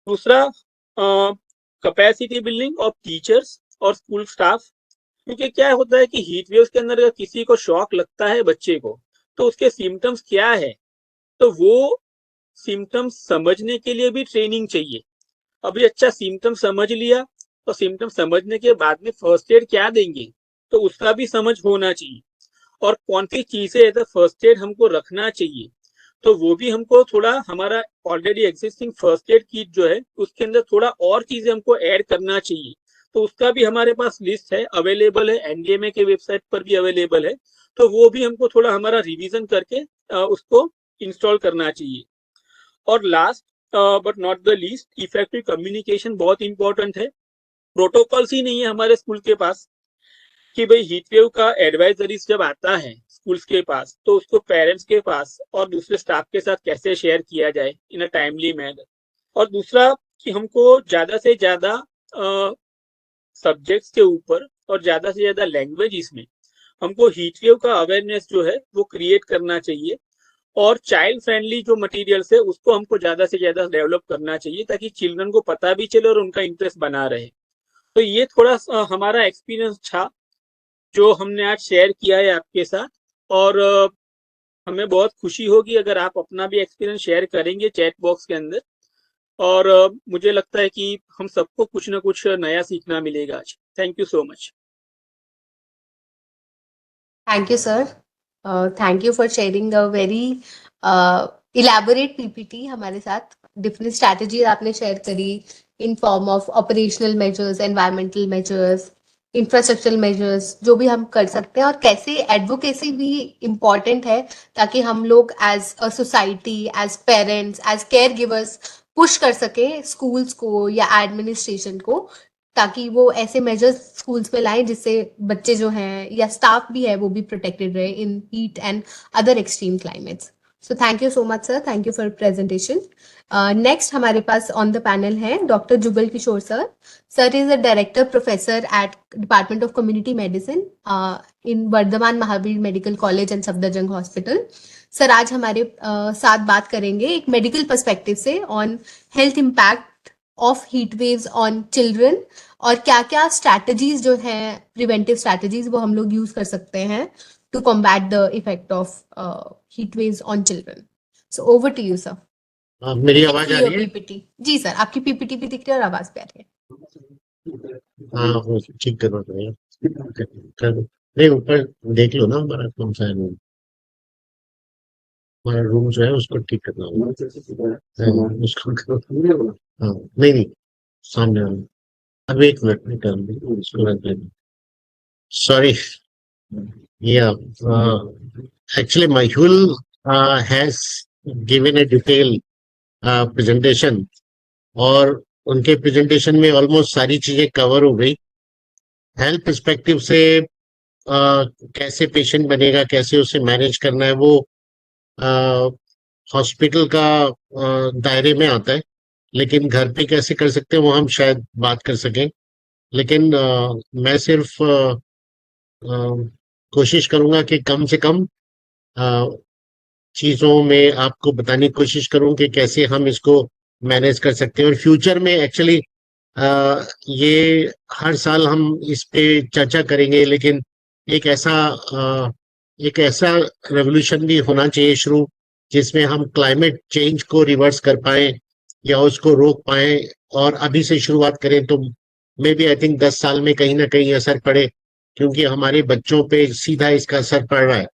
दूसरा, कैपेसिटी बिल्डिंग ऑफ टीचर्स और स्कूल स्टाफ, क्योंकि क्या होता है कि हीट वेव्स के अंदर अगर किसी को शॉक लगता है बच्चे को, तो उसके सिम्टम्स क्या है, तो वो सिम्टम्स समझने के लिए भी ट्रेनिंग चाहिए। अभी अच्छा सिम्टम समझ लिया, तो सिम्टम समझने के बाद में फर्स्ट एड क्या देंगे, तो उसका भी समझ होना चाहिए। और कौन सी चीजें एज अ फर्स्ट एड हमको रखना चाहिए, तो वो भी हमको थोड़ा, हमारा already existing first aid kit जो है उसके अंदर थोड़ा और चीजें हमको ऐड करना चाहिए। तो उसका भी हमारे पास लिस्ट है, अवेलेबल है, एनडीएमए के वेबसाइट पर भी अवेलेबल है। तो वो भी हमको थोड़ा हमारा रिवीजन करके उसको इंस्टॉल करना चाहिए। और last but not the least, effective communication बहुत इंपॉर्टेंट है। प्रोटोकॉल्स ही नहीं है हमारे स्कूल के पास कि भाई हीट वेव का एडवाइजरीज जब आता है स्कूल्स के पास, तो उसको पेरेंट्स के पास और दूसरे स्टाफ के साथ कैसे शेयर किया जाए इन अ टाइमली मैनर। और दूसरा कि हमको ज्यादा से ज्यादा सब्जेक्ट्स के ऊपर और ज्यादा से ज्यादा लैंग्वेज में हमको हीट वेव का अवेयरनेस जो है वो क्रिएट करना चाहिए। और चाइल्ड फ्रेंडली जो मटेरियल्स है उसको हमको ज्यादा से ज्यादा डेवलप करना चाहिए, ताकि चिल्ड्रन को पता भी चले और उनका इंटरेस्ट बना रहे। तो ये थोड़ा हमारा एक्सपीरियंस था जो हमने आज शेयर किया है आपके साथ। और हमें बहुत खुशी होगी अगर आप अपना भी एक्सपीरियंस शेयर करेंगे चैट बॉक्स के अंदर। और मुझे लगता है कि हम सबको कुछ ना कुछ नया सीखना मिलेगा आज। Thank you so much. Thank you, sir. Thank you for sharing a very elaborate PPT हमारे साथ। Different strategies आपने share करी in form of operational measures, environmental measures, infrastructural measures, जो भी हम कर सकते हैं, और कैसे advocacy भी important है ताकि हम लोग as a society, as parents, as caregivers push कर सके schools को या administration को, ताकि वो ऐसे मेजर्स स्कूल्स में लाएं जिससे बच्चे जो हैं या स्टाफ भी है वो भी प्रोटेक्टेड रहे in heat and other extreme climates. So thank you so much sir, thank you for presentation. Next हमारे पास ऑन द पैनल है doctor Jugal Kishore sir. Sir is a director professor at department of community medicine in Vardhman Mahavir medical college and Safdarjung hospital. Sir आज हमारे साथ बात करेंगे एक medical perspective से on health impact of heat waves on children, और क्या क्या स्ट्रैटेजीज जो हैं प्रिवेंटिव स्ट्रैटेजीज वो हम लोग यूज कर सकते हैं to combat the effect of heat waves on children. So over to you sir. मेरी आवाज आ रही है? पीपीटी जी सर, आपकी पीपीटी भी दिख रही है और आवाज भी आ रही है। हाँ वो ठीक करना पड़ेगा। नहीं ऊपर देख लो ना हमारा कौन सा है रूम, हमारा रूम जो है उसको ठीक करना होगा। हाँ, उसको करो। हाँ नहीं नहीं सामने वाला। अब एक मिनट में कर ली उसको रख लेना। Sorry. Yeah. Actually, Mayhul has given a detailed presentation, और उनके प्रेजेंटेशन में ऑलमोस्ट सारी चीजें कवर हो गई। हेल्थ पर्सपेक्टिव से कैसे पेशेंट बनेगा, कैसे उसे मैनेज करना है, वो हॉस्पिटल का दायरे में आता है, लेकिन घर पे कैसे कर सकते हैं वो हम शायद बात कर सकें। लेकिन मैं सिर्फ कोशिश करूंगा कि कम से कम चीजों में आपको बताने की कोशिश करूं कि कैसे हम इसको मैनेज कर सकते हैं। और फ्यूचर में एक्चुअली ये हर साल हम इस पे चर्चा करेंगे, लेकिन एक ऐसा रेवोल्यूशन भी होना चाहिए शुरू, जिसमें हम क्लाइमेट चेंज को रिवर्स कर पाए या उसको रोक पाए। और अभी से शुरुआत करें तो मे बी आई थिंक 10 साल में कहीं ना कहीं असर पड़े, क्योंकि हमारे बच्चों पे सीधा इसका असर पड़ रहा है।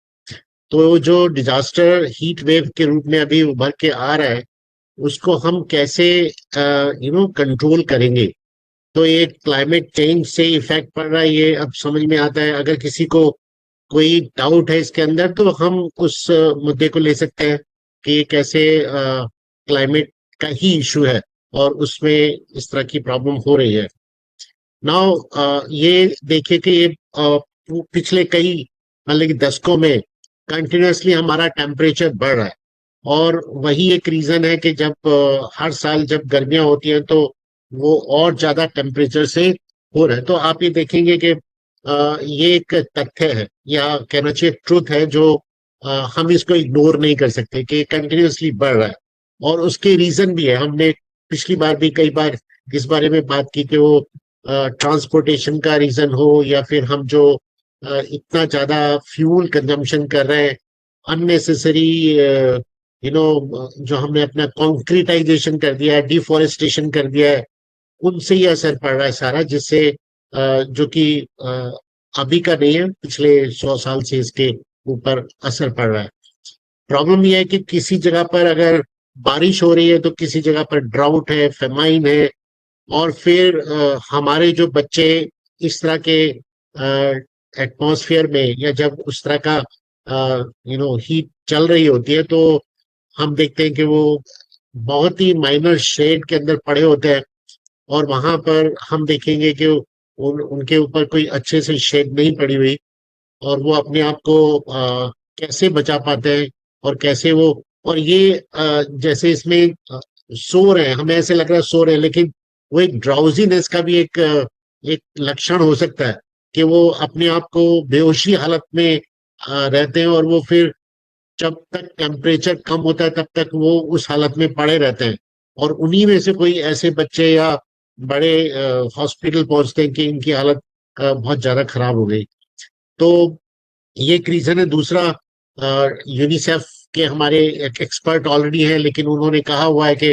तो जो डिजास्टर हीट वेव के रूप में अभी उभर के आ रहा है, उसको हम कैसे कंट्रोल करेंगे। तो ये क्लाइमेट चेंज से इफेक्ट पड़ रहा है, ये अब समझ में आता है। अगर किसी को कोई डाउट है इसके अंदर, तो हम उस मुद्दे को ले सकते हैं कि ये कैसे क्लाइमेट का ही इशू है और उसमें इस तरह की प्रॉब्लम हो रही है। नाउ ये देखिए कि ये पिछले कई मतलब कि दशकों में कंटिन्यूसली हमारा टेम्परेचर बढ़ रहा है, और वही एक रीजन है कि जब हर साल जब गर्मियां होती हैं तो वो और ज्यादा टेम्परेचर से हो रहा है। तो आप ये देखेंगे कि ये एक तथ्य है या कहना चाहिए ट्रुथ है, जो हम इसको इग्नोर नहीं कर सकते कि कंटिन्यूसली बढ़ रहा है। और उसके रीजन भी है, हमने पिछली बार भी कई बार इस बारे में बात की कि वो ट्रांसपोर्टेशन का रीजन हो, या फिर हम जो इतना ज्यादा फ्यूल कंजम्पशन कर रहे हैं, अननेसेसरी जो हमने अपना कॉन्क्रीटाइजेशन कर दिया है, डिफोरेस्टेशन कर दिया है, उनसे ही असर पड़ रहा है सारा, जिससे जो कि अभी का नहीं है, पिछले 100 साल से इसके ऊपर असर पड़ रहा है। प्रॉब्लम यह है कि किसी जगह पर अगर बारिश हो रही है तो किसी जगह पर ड्राउट है, फेमाइन है, और फिर हमारे जो बच्चे इस तरह के एटमॉस्फेयर में, या जब उस तरह का हीट चल रही होती है, तो हम देखते हैं कि वो बहुत ही माइनर शेड के अंदर पड़े होते हैं, और वहां पर हम देखेंगे कि उनके ऊपर कोई अच्छे से शेड नहीं पड़ी हुई, और वो अपने आप को कैसे बचा पाते हैं, और कैसे वो, और ये जैसे इसमें सो रहे हैं, हमें ऐसे लग रहा है सो रहे हैं, लेकिन वो एक ड्राउजीनेस का भी एक लक्षण हो सकता है कि वो अपने आप को बेहोशी हालत में रहते हैं, और वो फिर जब तक टेम्परेचर कम होता है तब तक वो उस हालत में पड़े रहते हैं, और उन्हीं में से कोई ऐसे बच्चे या बड़े हॉस्पिटल पहुंचते हैं कि इनकी हालत बहुत ज्यादा खराब हो गई। तो ये एक रीजन है। दूसरा, यूनिसेफ के हमारे एक एक्सपर्ट ऑलरेडी हैं, लेकिन उन्होंने कहा हुआ है कि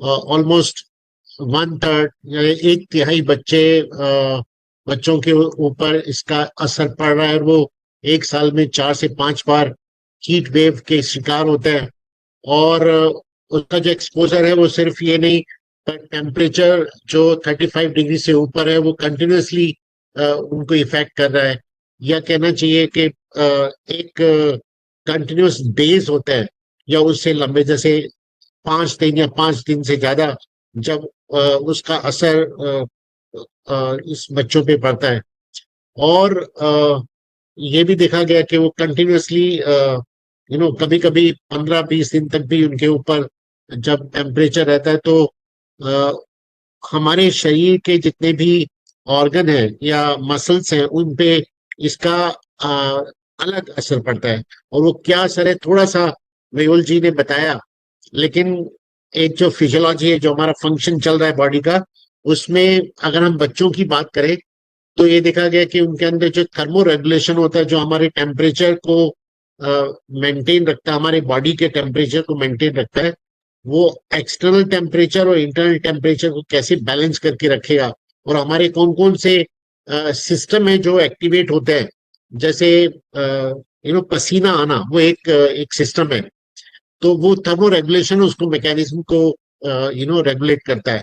ऑलमोस्ट 1/3 या 1/3 बच्चों के ऊपर इसका असर पड़ रहा है, और वो एक साल में 4 से 5 बार हीट वेव के शिकार होते हैं। और उसका जो एक्सपोजर है वो सिर्फ ये नहीं, पर टेम्परेचर जो 35 डिग्री से ऊपर है वो कंटिन्यूसली उनको इफेक्ट कर रहा है। या कहना चाहिए कि एक कंटिन्यूस डेज होता है या उससे लंबे, जैसे 5 दिन या 5 दिन से ज्यादा, जब उसका असर इस बच्चों पे पड़ता है। और ये भी देखा गया कि वो कंटिन्यूसली कभी कभी 15-20 दिन तक भी उनके ऊपर जब टेम्परेचर रहता है, तो हमारे शरीर के जितने भी ऑर्गन है या मसल्स हैं, उन पे इसका अलग असर पड़ता है। और वो क्या असर है, थोड़ा सा मेहुल जी ने बताया, लेकिन एक जो फिजियोलॉजी है, जो हमारा फंक्शन चल रहा है बॉडी का, उसमें अगर हम बच्चों की बात करें तो ये देखा गया कि उनके अंदर जो थर्मो रेगुलेशन होता है, जो हमारे टेम्परेचर को मेंटेन रखता है, हमारे बॉडी के टेम्परेचर को मेंटेन रखता है, वो एक्सटर्नल टेम्परेचर और इंटरनल टेम्परेचर को कैसे बैलेंस करके रखेगा, और हमारे कौन कौन से सिस्टम है जो एक्टिवेट होते हैं, जैसे पसीना आना, वो एक सिस्टम है। तो वो थर्मो रेगुलेशन उसको मैकेनिज्म को रेगुलेट करता है।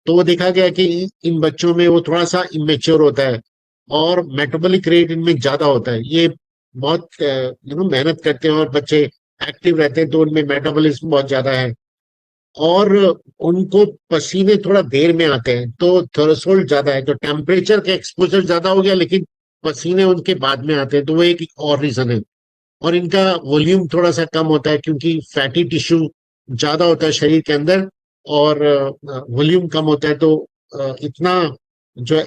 तो वो देखा गया कि इन बच्चों में वो थोड़ा सा इमेच्योर होता है, और मेटाबॉलिक रेट इनमें ज्यादा होता है। ये बहुत मेहनत करते हैं और बच्चे एक्टिव रहते हैं, तो उनमें मेटाबॉलिज्म बहुत ज्यादा है, और उनको पसीने थोड़ा देर में आते हैं, तो थ्रेशोल्ड ज्यादा है। तो टेम्परेचर का एक्सपोजर ज्यादा हो गया, लेकिन पसीने उनके बाद में आते हैं, तो वो एक और रीजन है। और इनका वॉल्यूम थोड़ा सा कम होता है, क्योंकि फैटी टिश्यू ज्यादा होता है शरीर के अंदर, और वॉल्यूम कम होता है, तो इतना जो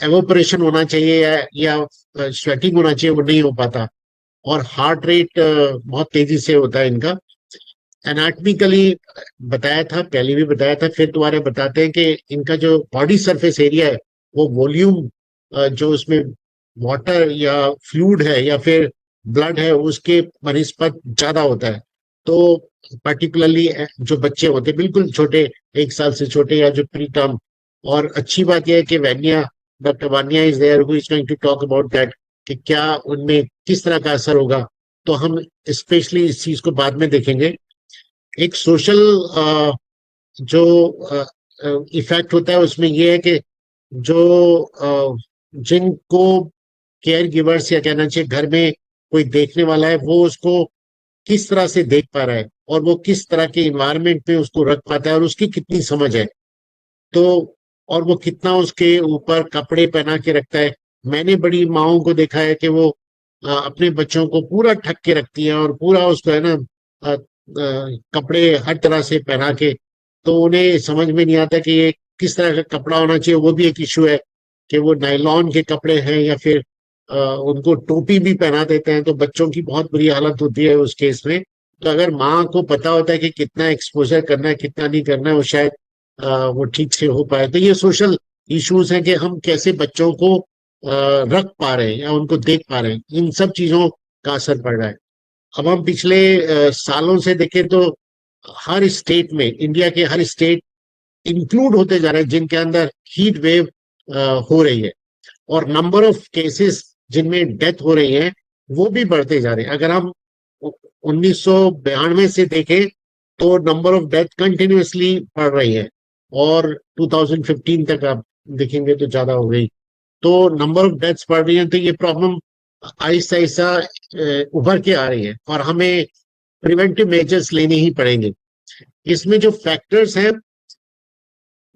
एवोपरेशन होना चाहिए या स्वेटिंग होना चाहिए, वो नहीं हो पाता। और हार्ट रेट बहुत तेजी से होता है इनका। एनाटॉमिकली बताया था, पहले भी बताया था, फिर दोबारा बताते हैं कि इनका जो बॉडी सरफेस एरिया है, वो वॉल्यूम जो उसमें वाटर या फ्लूइड है या फिर ब्लड है, उसके बनिस्पत ज्यादा होता है। तो पर्टिकुलरली जो बच्चे होते हैं बिल्कुल छोटे, 1 साल से छोटे, या जो प्री टर्म। और अच्छी बात यह है कि doctor Vania is there who is going to talk about that, कि क्या उनमें किस तरह का असर होगा। तो हम स्पेशली इस चीज को बाद में देखेंगे। एक सोशल जो इफेक्ट होता है उसमें यह है कि जो जिनको केयर गिवर्स, या कहना चाहिए घर में कोई देखने वाला है, वो उसको किस तरह से देख पा रहा है, और वो किस तरह के इन्वायरमेंट में उसको रख पाता है, और उसकी कितनी समझ है, तो और वो कितना उसके ऊपर कपड़े पहना के रखता है। मैंने बड़ी माओं को देखा है कि वो अपने बच्चों को पूरा ठक के रखती है, और पूरा उसको है ना कपड़े हर तरह से पहना के, तो उन्हें समझ में नहीं आता कि ये किस तरह का कपड़ा होना चाहिए। वो भी एक इशू है कि वो नायलॉन के कपड़े हैं, या फिर उनको टोपी भी पहना देते हैं, तो बच्चों की बहुत बुरी हालत होती है उस केस में। तो अगर माँ को पता होता है कि कितना एक्सपोजर करना है, कितना नहीं करना है, वो शायद वो ठीक से हो पाए। तो ये सोशल इश्यूज हैं कि हम कैसे बच्चों को रख पा रहे हैं या उनको देख पा रहे हैं, इन सब चीजों का असर पड़ रहा है। अब हम पिछले सालों से देखें तो हर स्टेट में, इंडिया के हर स्टेट इंक्लूड होते जा रहे हैं जिनके अंदर हीट वेव हो रही है, और नंबर ऑफ केसेस जिनमें डेथ हो रही है वो भी बढ़ते जा रहे हैं। अगर हम 1992 से देखें तो नंबर ऑफ डेथ कंटिन्यूअसली बढ़ रही है, और 2015 तक आप देखेंगे तो ज्यादा हो गई। तो नंबर ऑफ डेथ्स बढ़ रही है, तो ये प्रॉब्लम आहिस्ता आहिस्ता उभर के आ रही है और हमें प्रिवेंटिव मेजर्स लेने ही पड़ेंगे। इसमें जो फैक्टर्स हैं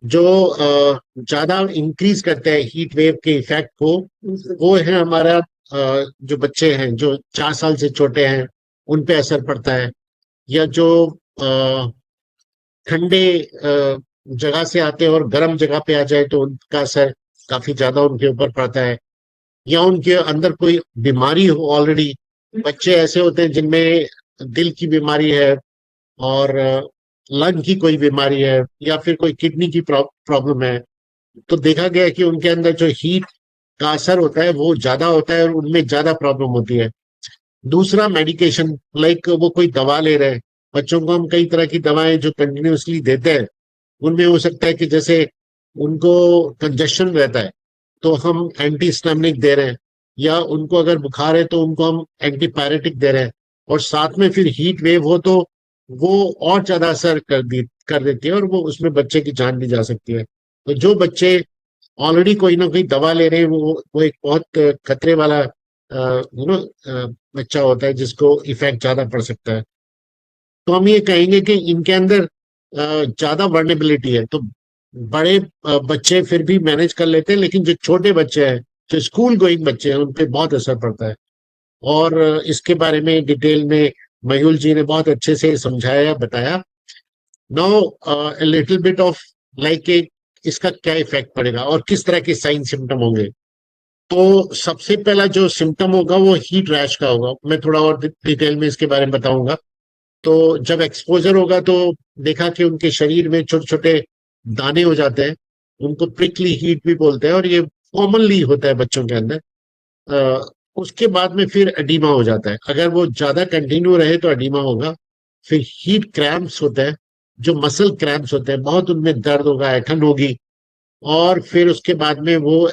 जो ज्यादा इंक्रीज करते हैं हीट वेव के इफेक्ट को, वो है हमारा जो बच्चे हैं जो 4 साल से छोटे हैं उन पे असर पड़ता है, या जो ठंडे जगह से आते हैं और गर्म जगह पे आ जाए तो उनका असर काफी ज्यादा उनके ऊपर पड़ता है, या उनके अंदर कोई बीमारी हो ऑलरेडी। बच्चे ऐसे होते हैं जिनमें दिल की बीमारी है और लंग की कोई बीमारी है, या फिर कोई किडनी की प्रॉब्लम है, तो देखा गया है कि उनके अंदर जो हीट का असर होता है वो ज्यादा होता है और उनमें ज्यादा प्रॉब्लम होती है। दूसरा, मेडिकेशन, लाइक वो कोई दवा ले रहे हैं, बच्चों को हम कई तरह की दवाएं जो कंटिन्यूअसली देते हैं, उनमें हो सकता है कि जैसे उनको कंजेशन रहता है तो हम एंटीहिस्टामिनिक दे रहे हैं, या उनको अगर बुखार है तो उनको हम एंटीपायरेटिक दे रहे हैं, और साथ में फिर हीट वेव हो तो वो और ज्यादा असर कर देती है और वो उसमें बच्चे की जान भी जा सकती है। तो जो बच्चे ऑलरेडी कोई ना कोई दवा ले रहे हैं वो एक बहुत खतरे वाला बच्चा होता है जिसको इफेक्ट ज्यादा पड़ सकता है। तो हम ये कहेंगे कि इनके अंदर ज्यादा वर्नेबिलिटी है, तो बड़े बच्चे फिर भी मैनेज कर लेते हैं, लेकिन जो छोटे बच्चे हैं, जो स्कूल गोइंग बच्चे हैं, उन पे बहुत असर पड़ता है। और इसके बारे में डिटेल में मयूल जी ने बहुत अच्छे से समझाया, बताया। Now little bit of like इसका क्या इफेक्ट पड़ेगा और किस तरह के साइन सिम्टम होंगे। तो सबसे पहला जो सिम्टम होगा वो हीट रैश का होगा। मैं थोड़ा और डिटेल में इसके बारे में बताऊंगा। तो जब एक्सपोजर होगा तो देखा कि उनके शरीर में छोटे छोटे दाने हो जाते हैं, उनको प्रिकली हीट भी बोलते हैं, और ये कॉमनली होता है बच्चों के अंदर। उसके बाद में फिर एडीमा हो जाता है। अगर वो ज्यादा कंटिन्यू रहे तो एडीमा होगा। फिर हीट क्रैम्प्स होते हैं, जो मसल क्रैम्प्स होते हैं, बहुत उनमें दर्द होगा, ऐठन होगी, और फिर उसके बाद में वो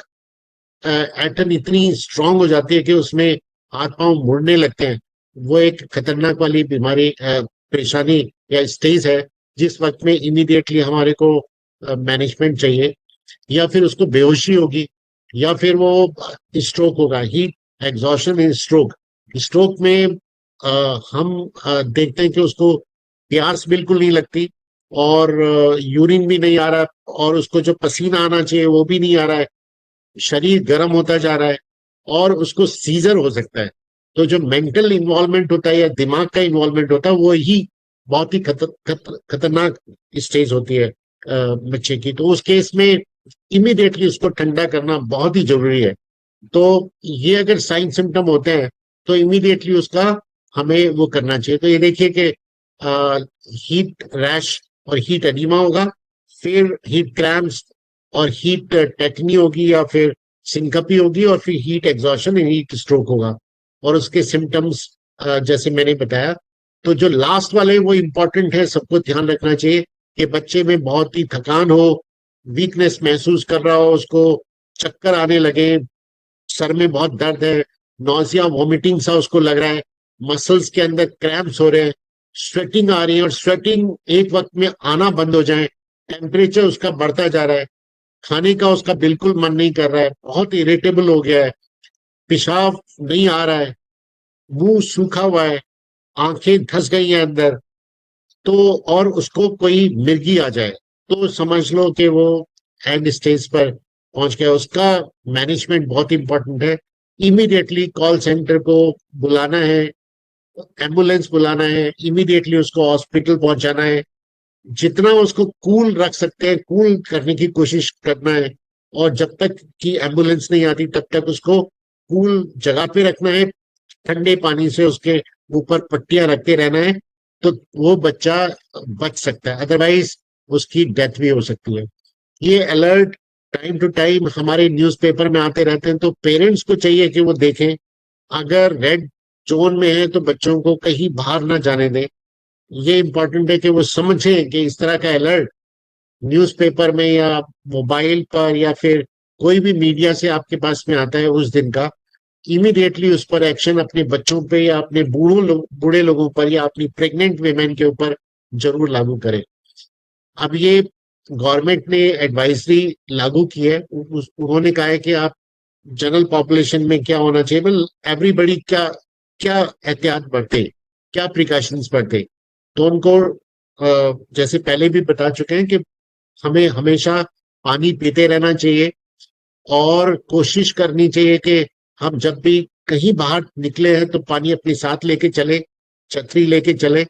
ऐठन इतनी स्ट्रांग हो जाती है कि उसमें हाथ पांव मुड़ने लगते हैं। वो एक खतरनाक वाली बीमारी, परेशानी या स्टेज है जिस वक्त में इमीडिएटली हमारे को मैनेजमेंट चाहिए। या फिर उसको बेहोशी होगी, या फिर वो स्ट्रोक होगा, हीट एग्जॉशन इन स्ट्रोक। स्ट्रोक में हम देखते हैं कि उसको प्यास बिल्कुल नहीं लगती, और यूरिन भी नहीं आ रहा, और उसको जो पसीना आना चाहिए वो भी नहीं आ रहा है, शरीर गर्म होता जा रहा है, और उसको सीजर हो सकता है। तो जो मेंटल इन्वॉल्वमेंट होता है या दिमाग का इन्वॉल्वमेंट होता है वो ही बहुत ही खतरनाक स्टेज होती है बच्चे की। तो उस केस में इमीडिएटली उसको ठंडा करना बहुत ही जरूरी है। तो ये अगर साइन सिम्टम होते हैं तो इमीडिएटली उसका हमें वो करना चाहिए। तो ये देखिए कि हीट रैश और हीट एडिमा होगा, फिर हीट क्रैम्प्स और हीट टेक्नी होगी, या फिर सिंकपी होगी, और फिर heat exhaustion and heat stroke होगा। और उसके सिम्टम्स जैसे मैंने बताया। तो जो लास्ट वाले वो इम्पोर्टेंट है, सबको ध्यान रखना चाहिए कि बच्चे में बहुत ही थकान हो, वीकनेस महसूस कर रहा हो, उसको चक्कर आने लगे, सर में बहुत दर्द है, नौजिया वॉमिटिंग सा उसको लग रहा है, मसल्स के अंदर क्रैम्प्स हो रहे हैं, स्वेटिंग आ रही है, और स्वेटिंग एक वक्त में आना बंद हो जाए, टेम्परेचर उसका बढ़ता जा रहा है, खाने का उसका बिल्कुल मन नहीं कर रहा है, बहुत इरिटेबल हो गया है, पेशाब नहीं आ रहा है, मुंह सूखा हुआ है, आंखें धंस गई हैं अंदर, तो और उसको कोई मिर्गी आ जाए तो समझ लो कि वो एंड स्टेज पर पहुंच गया। उसका मैनेजमेंट बहुत इंपॉर्टेंट है। इमीडिएटली कॉल सेंटर को बुलाना है, एम्बुलेंस बुलाना है, इमीडिएटली उसको हॉस्पिटल पहुंचाना है, जितना उसको कूल रख सकते हैं कूल करने की कोशिश करना है, और जब तक कि एम्बुलेंस नहीं आती तब तक उसको कूल जगह पे रखना है, ठंडे पानी से उसके ऊपर पट्टियां रखते रहना है, तो वो बच्चा बच सकता है, अदरवाइज उसकी डेथ भी हो सकती है। ये अलर्ट टाइम टू टाइम हमारे न्यूज़पेपर में आते रहते हैं, तो पेरेंट्स को चाहिए कि वो देखें। अगर रेड जोन में है तो बच्चों को कहीं बाहर ना जाने दें। ये इम्पोर्टेंट है कि वो समझें कि इस तरह का अलर्ट न्यूज़पेपर में या मोबाइल पर या फिर कोई भी मीडिया से आपके पास में आता है उस दिन का, इमीडिएटली उस पर एक्शन अपने बच्चों पे या अपने बूढ़े लोगों पर या अपनी प्रेग्नेंट वेमेन के ऊपर जरूर लागू करें। अब ये गवर्नमेंट ने एडवाइजरी लागू की है। उन्होंने कहा है कि आप जनरल पॉपुलेशन में क्या होना चाहिए, मतलब एवरीबडी क्या क्या एहतियात बरते, क्या प्रिकॉशंस बरते। तो उनको जैसे पहले भी बता चुके हैं कि हमें हमेशा पानी पीते रहना चाहिए और कोशिश करनी चाहिए कि हम जब भी कहीं बाहर निकले हैं तो पानी अपने साथ लेके चले, छतरी लेके चले।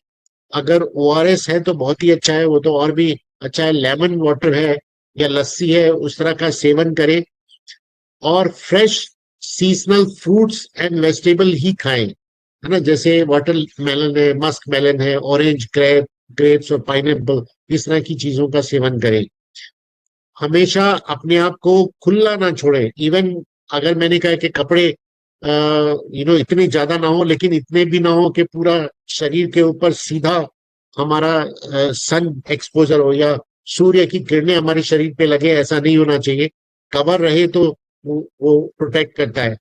अगर ORS है तो बहुत ही अच्छा है, वो तो और भी अच्छा है। लेमन वाटर है या लस्सी है, उस तरह का सेवन करें और fresh seasonal fruits and vegetable ही खाएं, है ना। जैसे वाटर मेलन है, मस्क मेलन है, ऑरेंज ग्रेप्स और पाइनएप्पल, इस तरह की चीजों का सेवन करें। हमेशा अपने आप को खुला ना छोड़े। इवन अगर मैंने कहा कि कपड़े इतने ज्यादा ना हो, लेकिन इतने भी ना हो कि पूरा शरीर के ऊपर सीधा हमारा सन एक्सपोजर हो या सूर्य की किरणें हमारे शरीर पे लगे, ऐसा नहीं होना चाहिए। कवर रहे तो वो प्रोटेक्ट करता है।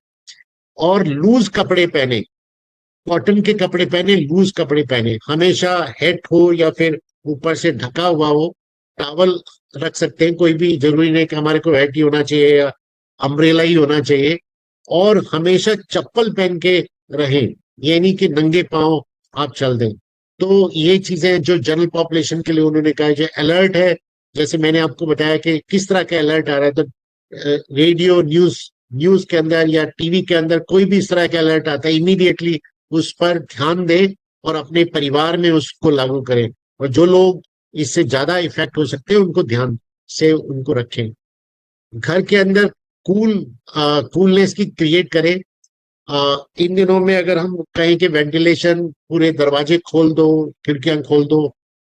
और लूज कपड़े पहने, कॉटन के कपड़े पहने, लूज कपड़े पहने। हमेशा हेड हो या फिर ऊपर से ढका हुआ हो, टॉवल रख सकते हैं, कोई भी जरूरी नहीं कि हमारे को हेड ही होना चाहिए या अम्ब्रेला ही होना चाहिए। और हमेशा चप्पल पहन के रहें, ये नहीं कि नंगे पांव आप चल दें। तो ये चीजें जो जनरल पॉपुलेशन के लिए उन्होंने कहा, जो अलर्ट है, जैसे मैंने आपको बताया कि किस तरह का अलर्ट आ रहा है, तो रेडियो न्यूज के अंदर या टीवी के अंदर कोई भी इस तरह का अलर्ट आता है, इमीडिएटली उस पर ध्यान दें और अपने परिवार में उसको लागू करें। और जो लोग इससे ज्यादा इफेक्ट हो सकते हैं उनको ध्यान से उनको रखें। घर के अंदर कूलनेस की क्रिएट करें। इन दिनों में अगर हम कहें कि वेंटिलेशन, पूरे दरवाजे खोल दो, खिड़कियां खोल दो,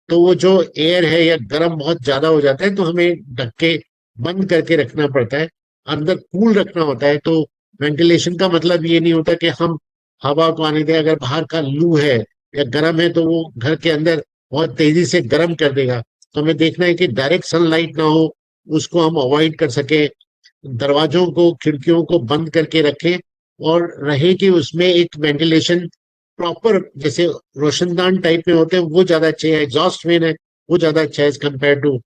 तो वो जो एयर है या गर्म बहुत ज्यादा हो जाता है, तो हमें ढक के बंद करके रखना पड़ता है, अंदर कूल रखना होता है। तो वेंटिलेशन का मतलब ये नहीं होता कि हम हवा को आने दें। अगर बाहर का लू है या गर्म है तो वो घर के अंदर बहुत तेजी से गर्म कर देगा। तो हमें देखना है कि डायरेक्ट सनलाइट ना हो, उसको हम अवॉइड कर सके। दरवाजों को, खिड़कियों को बंद करके रखें और रहे कि उसमें एक वेंटिलेशन प्रॉपर, जैसे रोशनदान टाइप में होते हैं, वो ज्यादा अच्छे है। एग्जॉस्ट फैन है वो ज्यादा अच्छा है एज कम्पेयर टू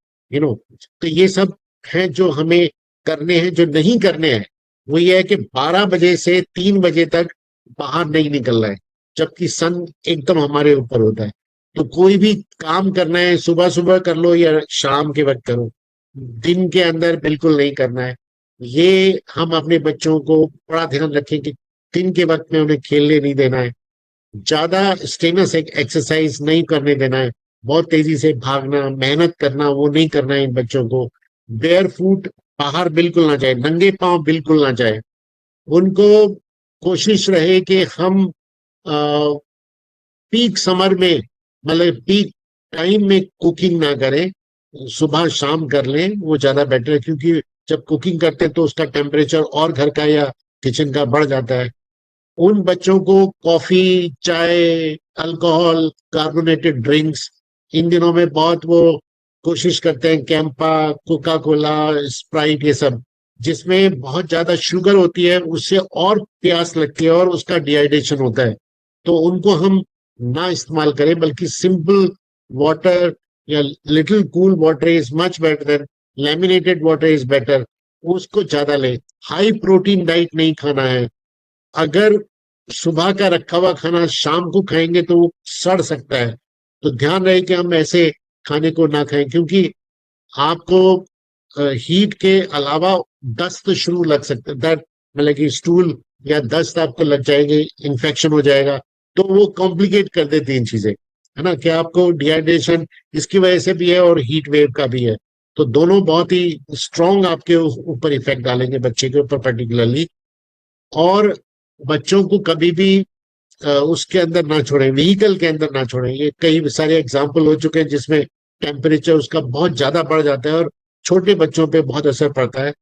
तो ये सब हैं जो हमें करने हैं। जो नहीं करने हैं वो ये है कि 12 बजे से 3 बजे तक बाहर नहीं निकलना है, जबकि सन एकदम हमारे ऊपर होता है। तो कोई भी काम करना है, सुबह सुबह कर लो या शाम के वक्त करो, दिन के अंदर बिल्कुल नहीं करना है। ये हम अपने बच्चों को बड़ा ध्यान रखें कि दिन के वक्त में उन्हें खेलने नहीं देना है, ज्यादा स्ट्रेनस एक्सरसाइज नहीं करने देना है, बहुत तेजी से भागना, मेहनत करना, वो नहीं करना है इन बच्चों को। बेयर फुट बाहर बिल्कुल ना जाए, नंगे पांव बिल्कुल ना जाए। उनको कोशिश रहे कि हम पीक समर में, मतलब पीक टाइम में कुकिंग ना करें, सुबह शाम कर लें, वो ज्यादा बेटर है। क्योंकि जब कुकिंग करते हैं तो उसका टेम्परेचर और घर का या किचन का बढ़ जाता है। उन बच्चों को कॉफी, चाय, अल्कोहल, कार्बोनेटेड ड्रिंक्स, इन दिनों में बहुत वो कोशिश करते हैं, कैंपा, कोका कोला, स्प्राइट, ये सब जिसमें बहुत ज्यादा शुगर होती है, उससे और प्यास लगती है और उसका डिहाइड्रेशन होता है। तो उनको हम ना इस्तेमाल करें, बल्कि सिंपल वाटर या little cool water is much better than laminated water is better, उसको ज्यादा लें। हाई प्रोटीन डाइट नहीं खाना है। अगर सुबह का रखा हुआ खाना शाम को खाएंगे तो वो सड़ सकता है। तो ध्यान रहे कि हम ऐसे खाने को ना खाएं, क्योंकि आपको हीट के अलावा दस्त शुरू लग सकता है, दैट मतलब कि स्टूल या दस्त आपको लग जाएंगे, इन्फेक्शन हो जाएगा। तो वो कॉम्प्लिकेट कर देती इन चीजें, है ना, कि आपको डिहाइड्रेशन इसकी वजह से भी है और हीट वेव का भी है। तो दोनों बहुत ही स्ट्रॉन्ग आपके ऊपर इफेक्ट डालेंगे, बच्चे के ऊपर पर्टिकुलरली। और बच्चों को कभी भी उसके अंदर ना छोड़ें, व्हीकल के अंदर ना छोड़ें। ये कई सारे एग्जाम्पल हो चुके हैं जिसमें टेम्परेचर उसका बहुत ज्यादा बढ़ जाता है और छोटे बच्चों पे बहुत असर पड़ता है।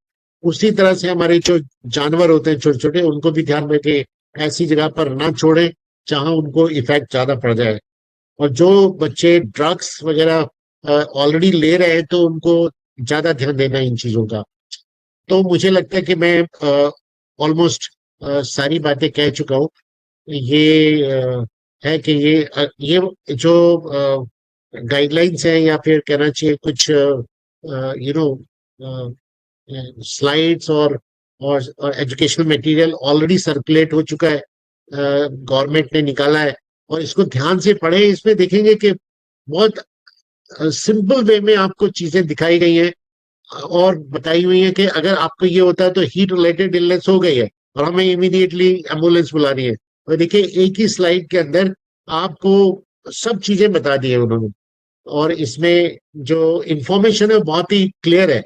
उसी तरह से हमारे जो जानवर होते हैं छोटे छोटे, उनको भी ध्यान रखें, ऐसी जगह पर ना छोड़ें जहां उनको इफेक्ट ज्यादा पड़ जाए। और जो बच्चे ड्रग्स वगैरह ऑलरेडी ले रहे हैं तो उनको ज्यादा ध्यान देना इन चीजों का। तो मुझे लगता है कि मैं ऑलमोस्ट सारी बातें कह चुका हूँ। ये है कि ये जो गाइडलाइंस है या फिर कहना चाहिए कुछ यू नो स्लाइड्स और एजुकेशनल मटेरियल ऑलरेडी सर्कुलेट हो चुका है, गवर्नमेंट ने निकाला है। और इसको ध्यान से पढ़े, इसमें देखेंगे कि बहुत सिंपल वे में आपको चीजें दिखाई गई हैं और बताई हुई है कि अगर आपको ये होता है तो हीट रिलेटेड इलनेस हो गई है और हमें इमीडिएटली एम्बुलेंस बुलानी है। और देखिए एक ही स्लाइड के अंदर आपको सब चीजें बता दी है उन्होंने, और इसमें जो इंफॉर्मेशन है बहुत ही क्लियर है।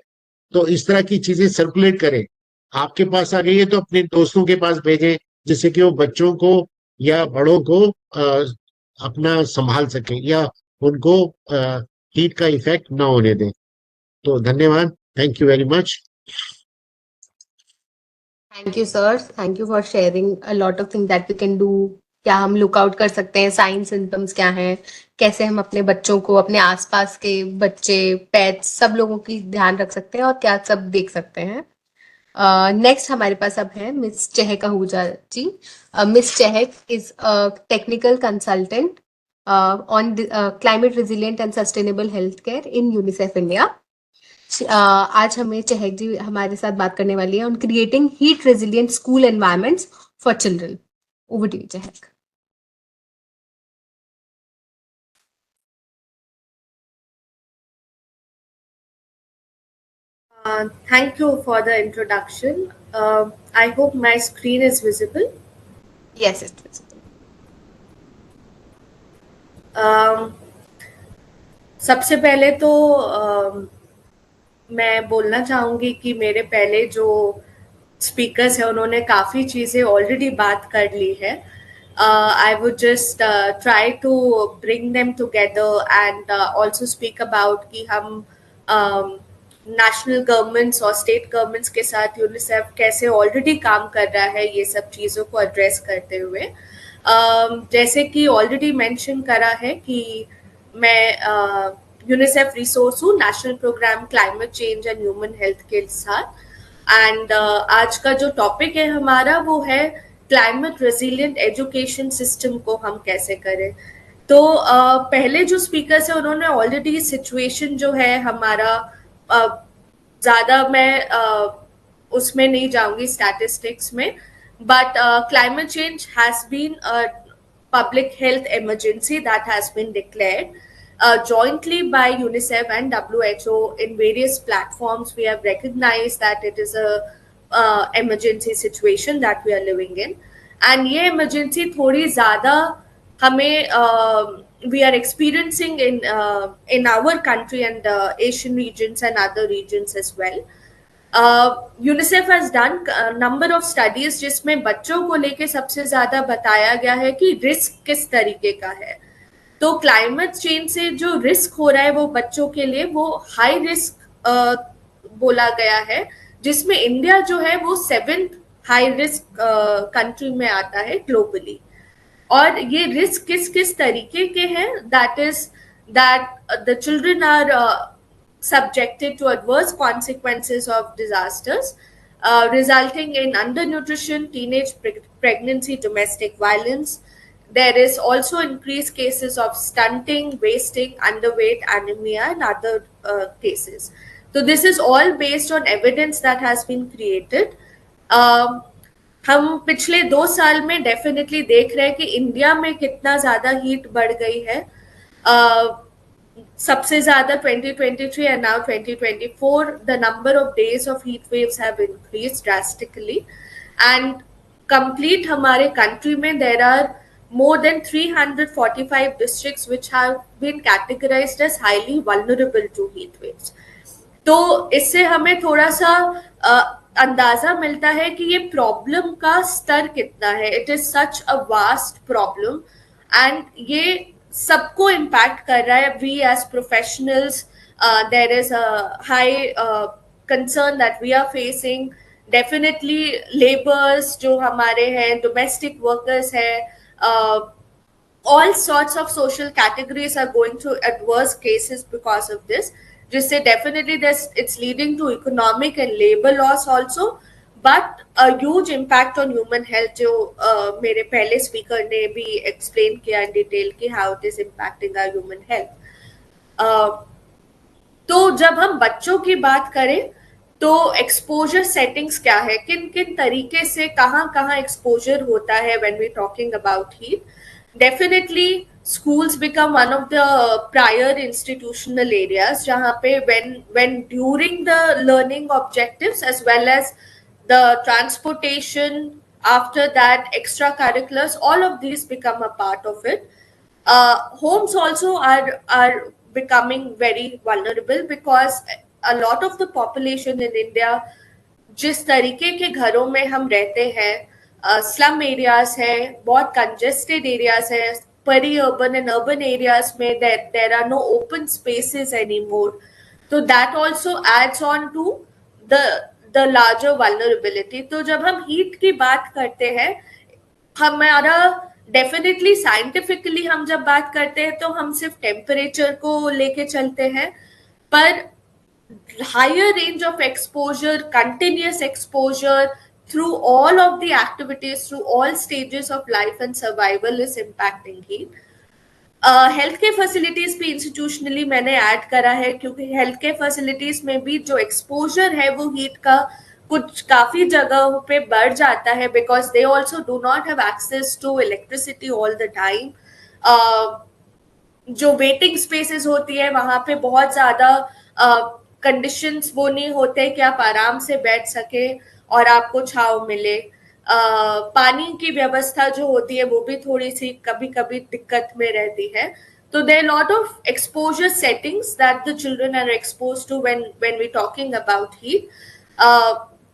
तो इस तरह की चीजें सर्कुलेट करें। आपके पास आ गई है तो अपने दोस्तों के पास भेजें, जिससे कि वो बच्चों को या बड़ों को अपना संभाल सके या उनको हीट का इफेक्ट ना होने दें। तो धन्यवाद, thank you very much. Thank you sir, thank you for sharing a lot of thing that we can do. क्या हम लुक आउट कर सकते हैं, साइन सिम्टम्स क्या हैं, कैसे हम अपने बच्चों को, अपने आसपास के बच्चे, पेट्स, सब लोगों की ध्यान रख सकते हैं और क्या सब देख सकते हैं। नेक्स्ट हमारे पास अब है मिस चहक आहूजा जी। मिस चहक is a technical consultant on climate resilient and sustainable health care in UNICEF India. आज हमें चहक जी हमारे साथ बात करने वाली है on creating heat resilient school environments for children. Over to you Chahak. Thank you for the introduction. I hope my screen is visible. Yes, it's visible. सबसे पहले तो मैं बोलना चाहूँगी कि मेरे पहले जो स्पीकर्स हैं उन्होंने काफ़ी चीज़ें ऑलरेडी बात कर ली है. I would just try to bring them together and also speak about कि हम नेशनल गवर्नमेंट्स और स्टेट गवर्नमेंट्स के साथ यूनिसेफ कैसे ऑलरेडी काम कर रहा है ये सब चीज़ों को एड्रेस करते हुए. जैसे कि ऑलरेडी मेंशन करा है कि मैं यूनिसेफ रिसोर्स हूँ national program climate change and human health के साथ. एंड आज का जो टॉपिक है हमारा वो है क्लाइमेट रेजिलिएंट एजुकेशन सिस्टम को हम कैसे करें. तो पहले जो स्पीकर्स है उन्होंने ऑलरेडी सिचुएशन जो है हमारा ज़्यादा मैं उसमें नहीं जाऊंगी स्टैटिस्टिक्स में, but climate change has been a public health emergency that has been declared jointly by UNICEF and WHO in various platforms. We have recognized that it is a emergency situation that we are living in, and ये emergency थोड़ी ज़्यादा हमें we are experiencing in our country and Asian regions and other regions as well. UNICEF has done number of studies जिसमें बच्चों को लेके सबसे ज्यादा बताया गया है कि रिस्क किस तरीके का है. तो क्लाइमेट चेंज से जो रिस्क हो रहा है वो बच्चों के लिए वो हाई रिस्क बोला गया है, जिसमें इंडिया जो है वो 7th हाई रिस्क कंट्री में आता है ग्लोबली. और ये रिस्क किस किस तरीके के हैं, that is that the children are subjected to adverse consequences of disasters resulting in undernutrition, teenage pregnancy, domestic violence. There is also increased cases of stunting, wasting, underweight, anemia and other cases. So this is all based on evidence that has been created. हम पिछले 2 साल में definitely देख रहे हैं कि India में कितना ज़्यादा हीट बढ़ गई है. सबसे ज़्यादा 2023 and now 2024 the number of days of heat waves have increased drastically, and complete हमारे country में there are more than 345 districts which have been categorized as highly vulnerable to heat waves. तो इससे हमें थोड़ा सा अंदाजा मिलता है कि ये प्रॉब्लम का स्तर कितना है. It is such a vast problem and ये सबको इम्पैक्ट कर रहा है. We as professionals there is a high concern that we are facing. Definitely labours जो हमारे हैं, डोमेस्टिक वर्कर्स हैं, all sorts of social categories are going through adverse cases because of this. Just say definitely this, it's leading to economic and labor loss also, but a huge impact on human health जो मेरे पहले speaker ने भी explain किया in detail कि how it is impacting our human health. तो जब हम बच्चों की बात करें तो एक्सपोजर सेटिंग्स क्या है, किन किन तरीके से कहाँ कहाँ एक्सपोजर होता है when we talking about heat. Definitely schools become one of the prior institutional areas जहाँ पे when during the learning objectives as well as the transportation, after that extracurriculars, all of these become a part of it. Homes also are becoming very vulnerable because a lot of the population in India, जिस तरीके के घरों में हम रहते हैं, slum areas है, बहुत कंजेस्टेड एरियाज है, peri urban and urban areas में there are no open spaces anymore. So that also adds on to the larger vulnerability. तो जब हम हीट की बात करते हैं, हमारा डेफिनेटली साइंटिफिकली हम जब बात करते हैं तो हम सिर्फ टेम्परेचर को लेके चलते हैं, पर higher range of exposure, continuous exposure through all of the activities, through all stages of life and survival is impacting heat. Health care facilities भी इंस्टीट्यूशनली मैंने ऐड करा है क्योंकि हेल्थ केयर फैसिलिटीज में भी जो एक्सपोजर है वो हीट का कुछ काफी जगहों पे बढ़ जाता है because they also do not have access to electricity all the time. जो वेटिंग स्पेसेस होती है वहां पे बहुत ज्यादा कंडीशंस वो नहीं होते कि आप आराम से बैठ सके और आपको छांव मिले. पानी की व्यवस्था जो होती है वो भी थोड़ी सी कभी कभी दिक्कत में रहती है. तो there are lot of exposure settings that the children are exposed to when we're talking about heat.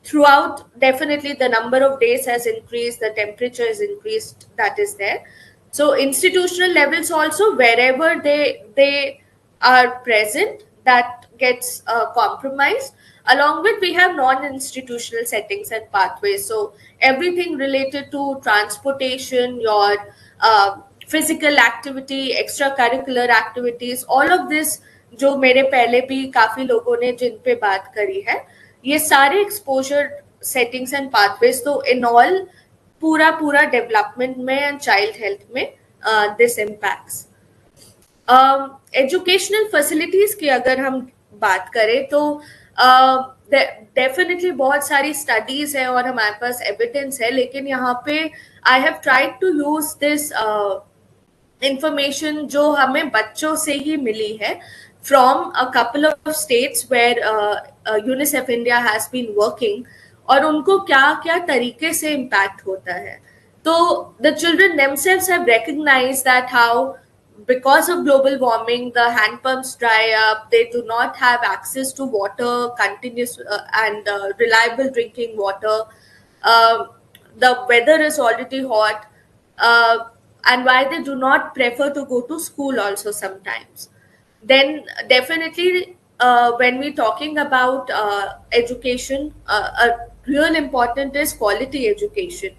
Throughout, definitely the number of days has increased, the temperature has increased, that is there. So institutional levels also, wherever they are present, that gets compromised. Along with, we have non-institutional settings and pathways. So everything related to transportation, your physical activity, extracurricular activities, all of this जो मेरे पहले भी काफी लोगों ने जिन पे बात करी है, ये सारे एक्सपोजर सेटिंग्स एंड पाथवेज तो इन ऑल पूरा डेवलपमेंट में एंड चाइल्ड हेल्थ में दिस इम्पैक्ट्स. एजुकेशनल फैसिलिटीज की अगर हम बात करें तो डेफिनेटली बहुत सारी स्टडीज है और हमारे पास एविडेंस है, लेकिन यहाँ पे I have tried to use this information जो हमें बच्चों से ही मिली है from a couple of states where UNICEF India has been working, और उनको क्या तरीके से impact होता है. तो the children themselves have recognized that how because of global warming the hand pumps dry up, they do not have access to water, continuous and reliable drinking water. The weather is already hot, and why they do not prefer to go to school also sometimes. Then definitely when we're talking about education, a real important is quality education.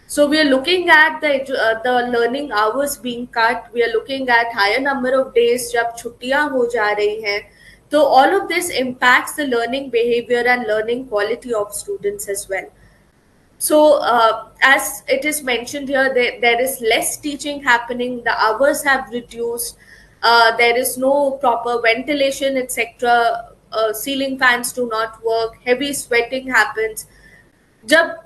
So we are looking at the learning hours being cut. We are looking at higher number of days जब छुट्टियां हो जा रही हैं. So all of this impacts the learning behavior and learning quality of students as well. So as it is mentioned here, there is less teaching happening. The hours have reduced. There is no proper ventilation, etc. Ceiling fans do not work. Heavy sweating happens. जब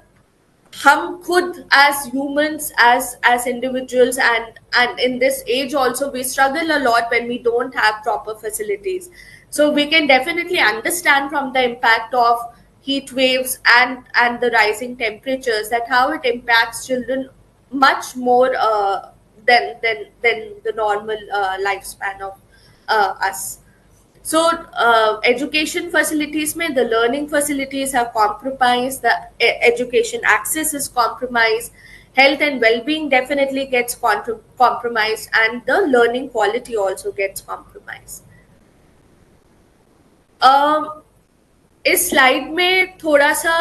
हम खुद as humans, as individuals, and in this age also we struggle a lot when we don't have proper facilities. So we can definitely understand from the impact of heat waves and the rising temperatures that how it impacts children much more than the normal lifespan of us. So education facilities mein the learning facilities are compromised, the education access is compromised, health and well-being definitely gets compromised, and the learning quality also gets compromised. इस slide में थोड़ा सा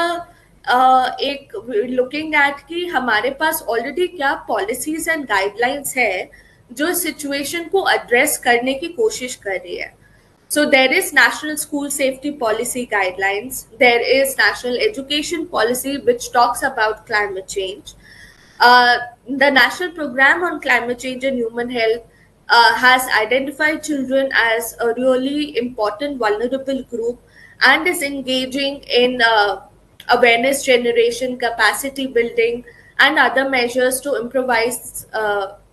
एक looking at कि हमारे पास already क्या policies and guidelines है जो सिचुएशन को एड्रेस करने की कोशिश कर रही है. So there is National School Safety Policy Guidelines. There is National Education Policy which talks about climate change. The National Program on Climate Change and Human Health has identified children as a really important vulnerable group and is engaging in awareness generation, capacity building, and other measures to improvise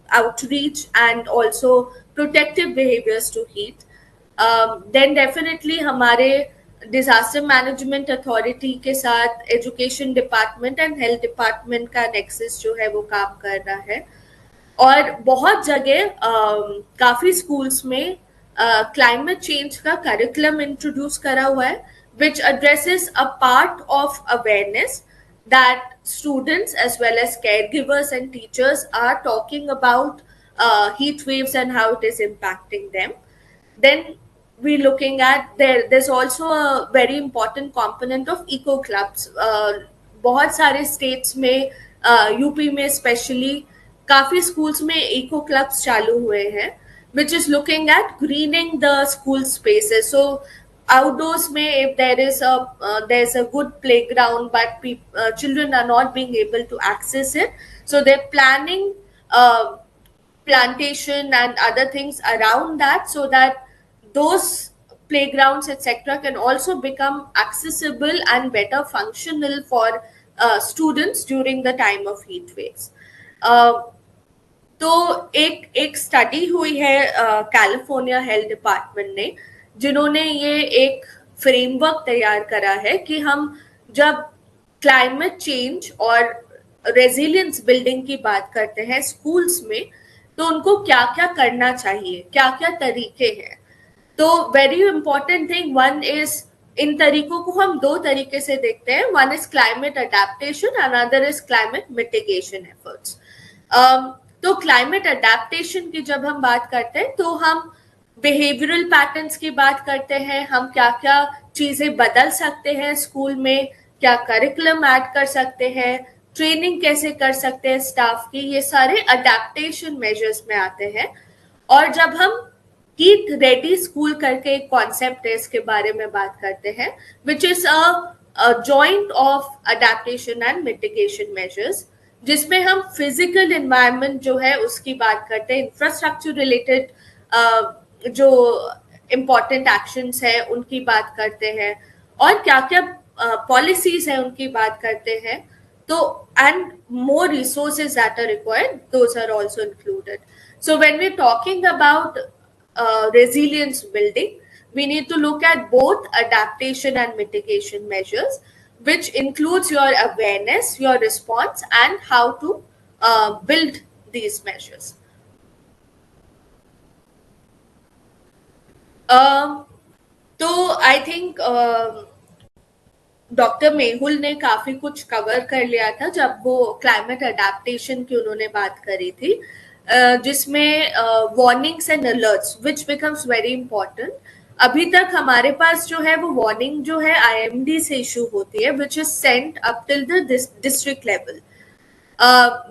outreach and also protective behaviors to heat. Then definitely हमारे disaster management authority के साथ education department and health department का nexus जो है वो काम कर रहा है. और बहुत जगह काफी स्कूल्स में क्लाइमेट चेंज का करिकुलम इंट्रोड्यूस करा हुआ है which addresses a part of awareness that students as well as caregivers and teachers are talking about heat waves and how it is impacting them. Then we're looking at there's also a very important component of eco clubs. बहुत सारे states में UP में specially काफी schools में eco clubs चालू हुए हैं which is looking at greening the school spaces. So outdoors में if there's a good playground but children are not being able to access it, so they're planning plantation and other things around that so that those playgrounds etc can also become accessible and better functional for students during the time of heat waves. तो एक study हुई है California health department ने जिन्होंने ये एक framework तैयार करा है कि हम जब क्लाइमेट चेंज और रेजिलियंस बिल्डिंग की बात करते हैं स्कूल्स में तो उनको क्या क्या करना चाहिए, क्या क्या तरीके हैं. तो very important thing one is in तरीकों को हम दो तरीके से देखते हैं. One is climate adaptation, another is climate mitigation efforts. तो क्लाइमेट अडेप्टेशन की जब हम बात करते हैं तो हम बिहेवियरल पैटर्न्स की बात करते हैं, हम क्या क्या चीजें बदल सकते हैं स्कूल में, क्या करिकुलम ऐड कर सकते हैं, ट्रेनिंग कैसे कर सकते हैं स्टाफ की, ये सारे अडेप्टेशन मेजर्स में आते हैं. और जब हम हीट रेडी स्कूल करके एक कॉन्सेप्ट है इसके बारे में बात करते हैं which is a joint of adaptation and mitigation measures जिसमें हम फिजिकल एनवायरनमेंट जो है उसकी बात करते हैं, इंफ्रास्ट्रक्चर रिलेटेड जो इम्पोर्टेंट एक्शंस है उनकी बात करते हैं और क्या क्या पॉलिसीज है उनकी बात करते हैं. तो and more resources that are required those are also included. So when we are talking about resilience building, we need to look at both adaptation and mitigation measures, which includes your awareness, your response, and how to build these measures. तो I think doctor Mehul ने काफी कुछ cover कर लिया था जब वो climate adaptation की उन्होंने बात करी थी जिसमें warnings and alerts which becomes very important. अभी तक हमारे पास जो है वो वार्निंग जो है IMD से इशू होती है which is sent up till the district level.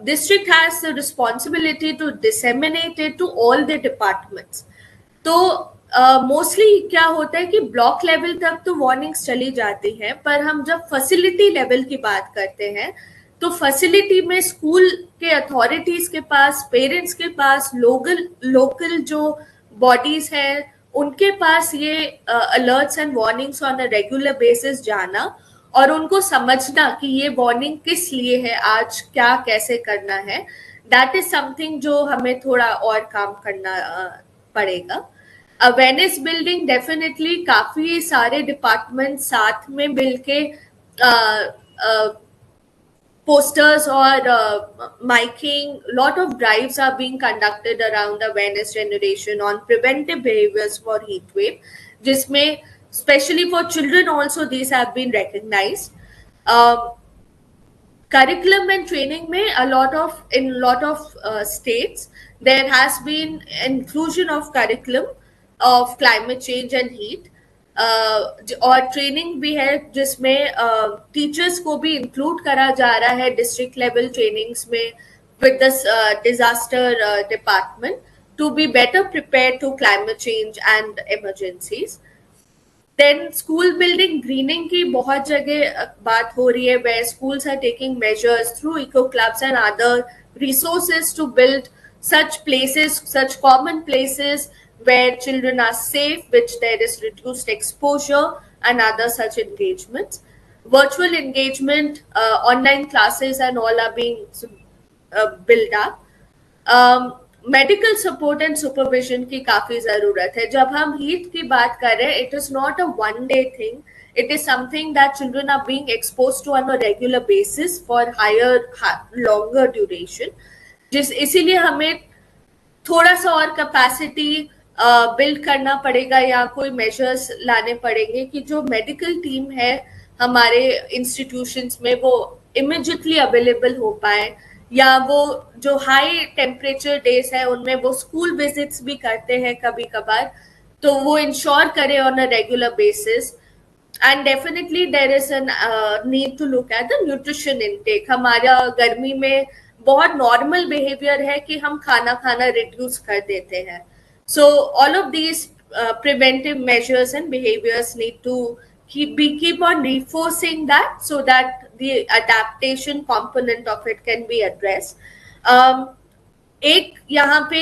District has the responsibility to disseminate it to all the departments. तो मोस्टली क्या होता है कि ब्लॉक लेवल तक तो वार्निंग्स चली जाती हैं पर हम जब फैसिलिटी लेवल की बात करते हैं तो फैसिलिटी में स्कूल के अथॉरिटीज के पास, पेरेंट्स के पास, लोकल जो बॉडीज हैं उनके पास ये alerts and warnings on a regular basis जाना और उनको समझना कि ये वार्निंग किस लिए है, आज क्या कैसे करना है, दैट इज समथिंग जो हमें थोड़ा और काम करना पड़ेगा. अवेयरनेस बिल्डिंग डेफिनेटली काफी सारे डिपार्टमेंट साथ में मिलके posters or miking, lot of drives are being conducted around awareness generation on preventive behaviors for heat wave, जिसमें especially for children also these have been recognized. Curriculum and training में in a lot of states there has been inclusion of curriculum of climate change and heat. और training भी है जिसमें teachers को भी include करा जा रहा है डिस्ट्रिक्ट लेवल ट्रेनिंग्स में with this disaster department to be better prepared to climate change and emergencies. Then school building greening की बहुत जगह बात हो रही है where schools are taking measures through eco clubs and other resources to build such places, such common places where children are safe, which there is reduced exposure and other such engagements. Virtual engagement, online classes and all are being build up. Medical support and supervision की काफी जरूरत है. जब हम heat की बात कर रहे हैं, it is not a one day thing, it is something that children are being exposed to on a regular basis for higher longer duration. इसीलिए हमें थोड़ा सा और कैपेसिटी बिल्ड करना पड़ेगा या कोई मेजर्स लाने पड़ेंगे कि जो मेडिकल टीम है हमारे इंस्टीट्यूशंस में वो इमीडिएटली अवेलेबल हो पाए, या वो जो हाई टेम्परेचर डेज है उनमें वो स्कूल विजिट्स भी करते हैं कभी कभार, तो वो इंश्योर करे on a regular basis. And definitely there is an need to look at the nutrition intake. हमारा गर्मी में बहुत नॉर्मल बिहेवियर है कि हम खाना रिड्यूस कर देते हैं. So all of these preventive measures and behaviors need to keep on reinforcing that so that the adaptation component of it can be addressed. एक यहाँ पे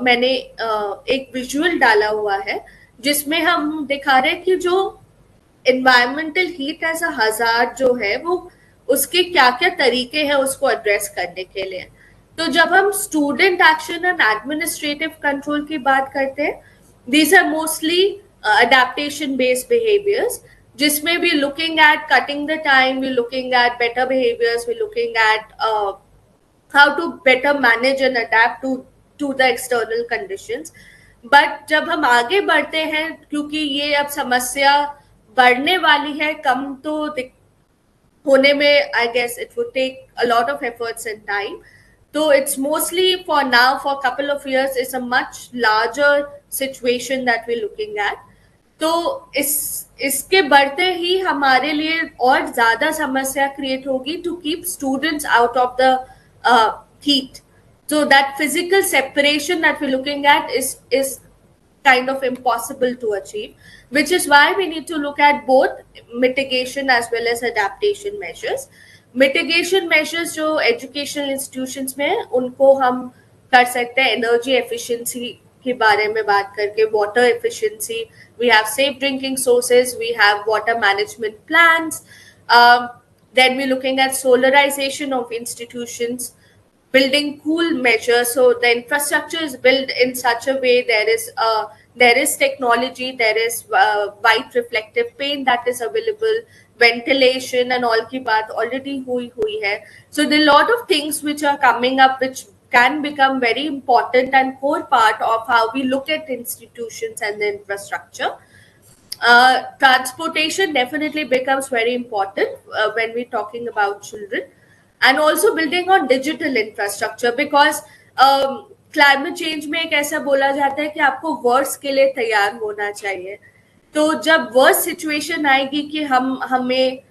मैंने एक विजुअल डाला हुआ है जिसमें हम दिखा रहे हैं कि जो environmental heat as a hazard जो है वो उसके क्या क्या तरीके हैं उसको एड्रेस करने के लिए. तो जब हम student action and administrative control की बात करते हैं, these are mostly adaptation based behaviors, जिसमें we looking at cutting the time, we looking at better behaviors, we looking at how to better manage and adapt to the external conditions. But जब हम आगे बढ़ते हैं, क्योंकि ये अब समस्या बढ़ने वाली है, कम तो होने में I guess it would take a lot of efforts and time. So it's mostly for now, for a couple of years, it's a much larger situation that we're looking at. तो इसके बढ़ते ही हमारे लिए और ज्यादा समस्या क्रिएट होगी to keep students out of the heat. So that physical separation that we're looking at is kind of impossible to achieve, which is why we need to look at both mitigation as well as adaptation measures. Mitigation measures जो educational institutions में हैं उनको हम कर सकते हैं energy efficiency के बारे में बात करके, water efficiency, we have safe drinking sources, we have water management plans, then we looking at solarisation of institutions, building cool measures, so the infrastructure is built in such a way there is technology, there is white reflective paint that is available, ventilation and all की बात already हुई है. So there are a lot of things which are coming up which can become very important and core part of how we look at institutions and the infrastructure. Transportation definitely becomes very important when we're talking about children, and also building on digital infrastructure, because climate change में एक ऐसा बोला जाता है कि आपको worst के लिए तैयार होना चाहिए. तो जब वर्स्ट सिचुएशन आएगी कि हमें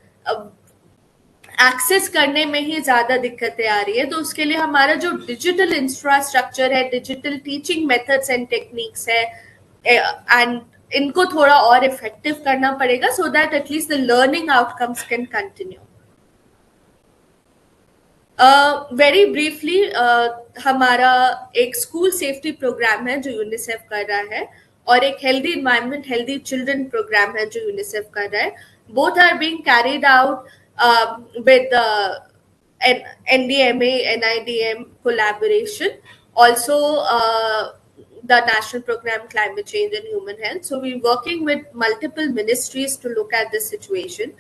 एक्सेस करने में ही ज्यादा दिक्कतें आ रही है, तो उसके लिए हमारा जो डिजिटल इंफ्रास्ट्रक्चर है, digital teaching methods and techniques है, एंड इनको थोड़ा और इफेक्टिव करना पड़ेगा so that at least the learning outcomes can continue. Very briefly हमारा एक स्कूल सेफ्टी प्रोग्राम है जो यूनिसेफ कर रहा है, और एक healthy environment healthy children programme है जो यूनिसेफ कर रहा है. Both are being carried out with NDMA NIDM collaboration, also the national program climate change and human health. So we're working with multiple ministries to look at this situation.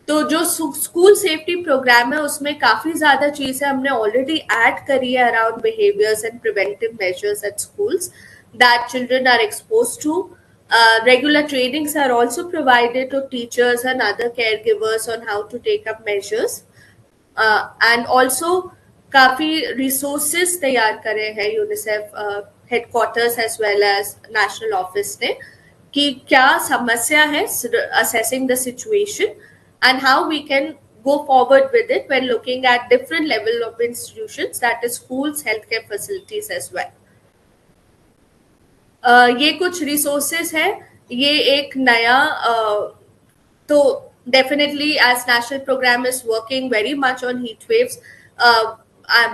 तो जो school safety programme है उसमें काफी ज्यादा चीजें हमने already add करी है around behaviours and preventive measures at schools that children are exposed to. Regular trainings are also provided to teachers and other caregivers on how to take up measures, and also काफी resources तैयार करे हैं UNICEF headquarters as well as national office ने कि क्या समस्या है, assessing the situation, and how we can go forward with it when looking at different level of institutions, that is schools, healthcare facilities as well. ये कुछ resources है, ये एक नया तो definitely as national program is working very much on heat waves,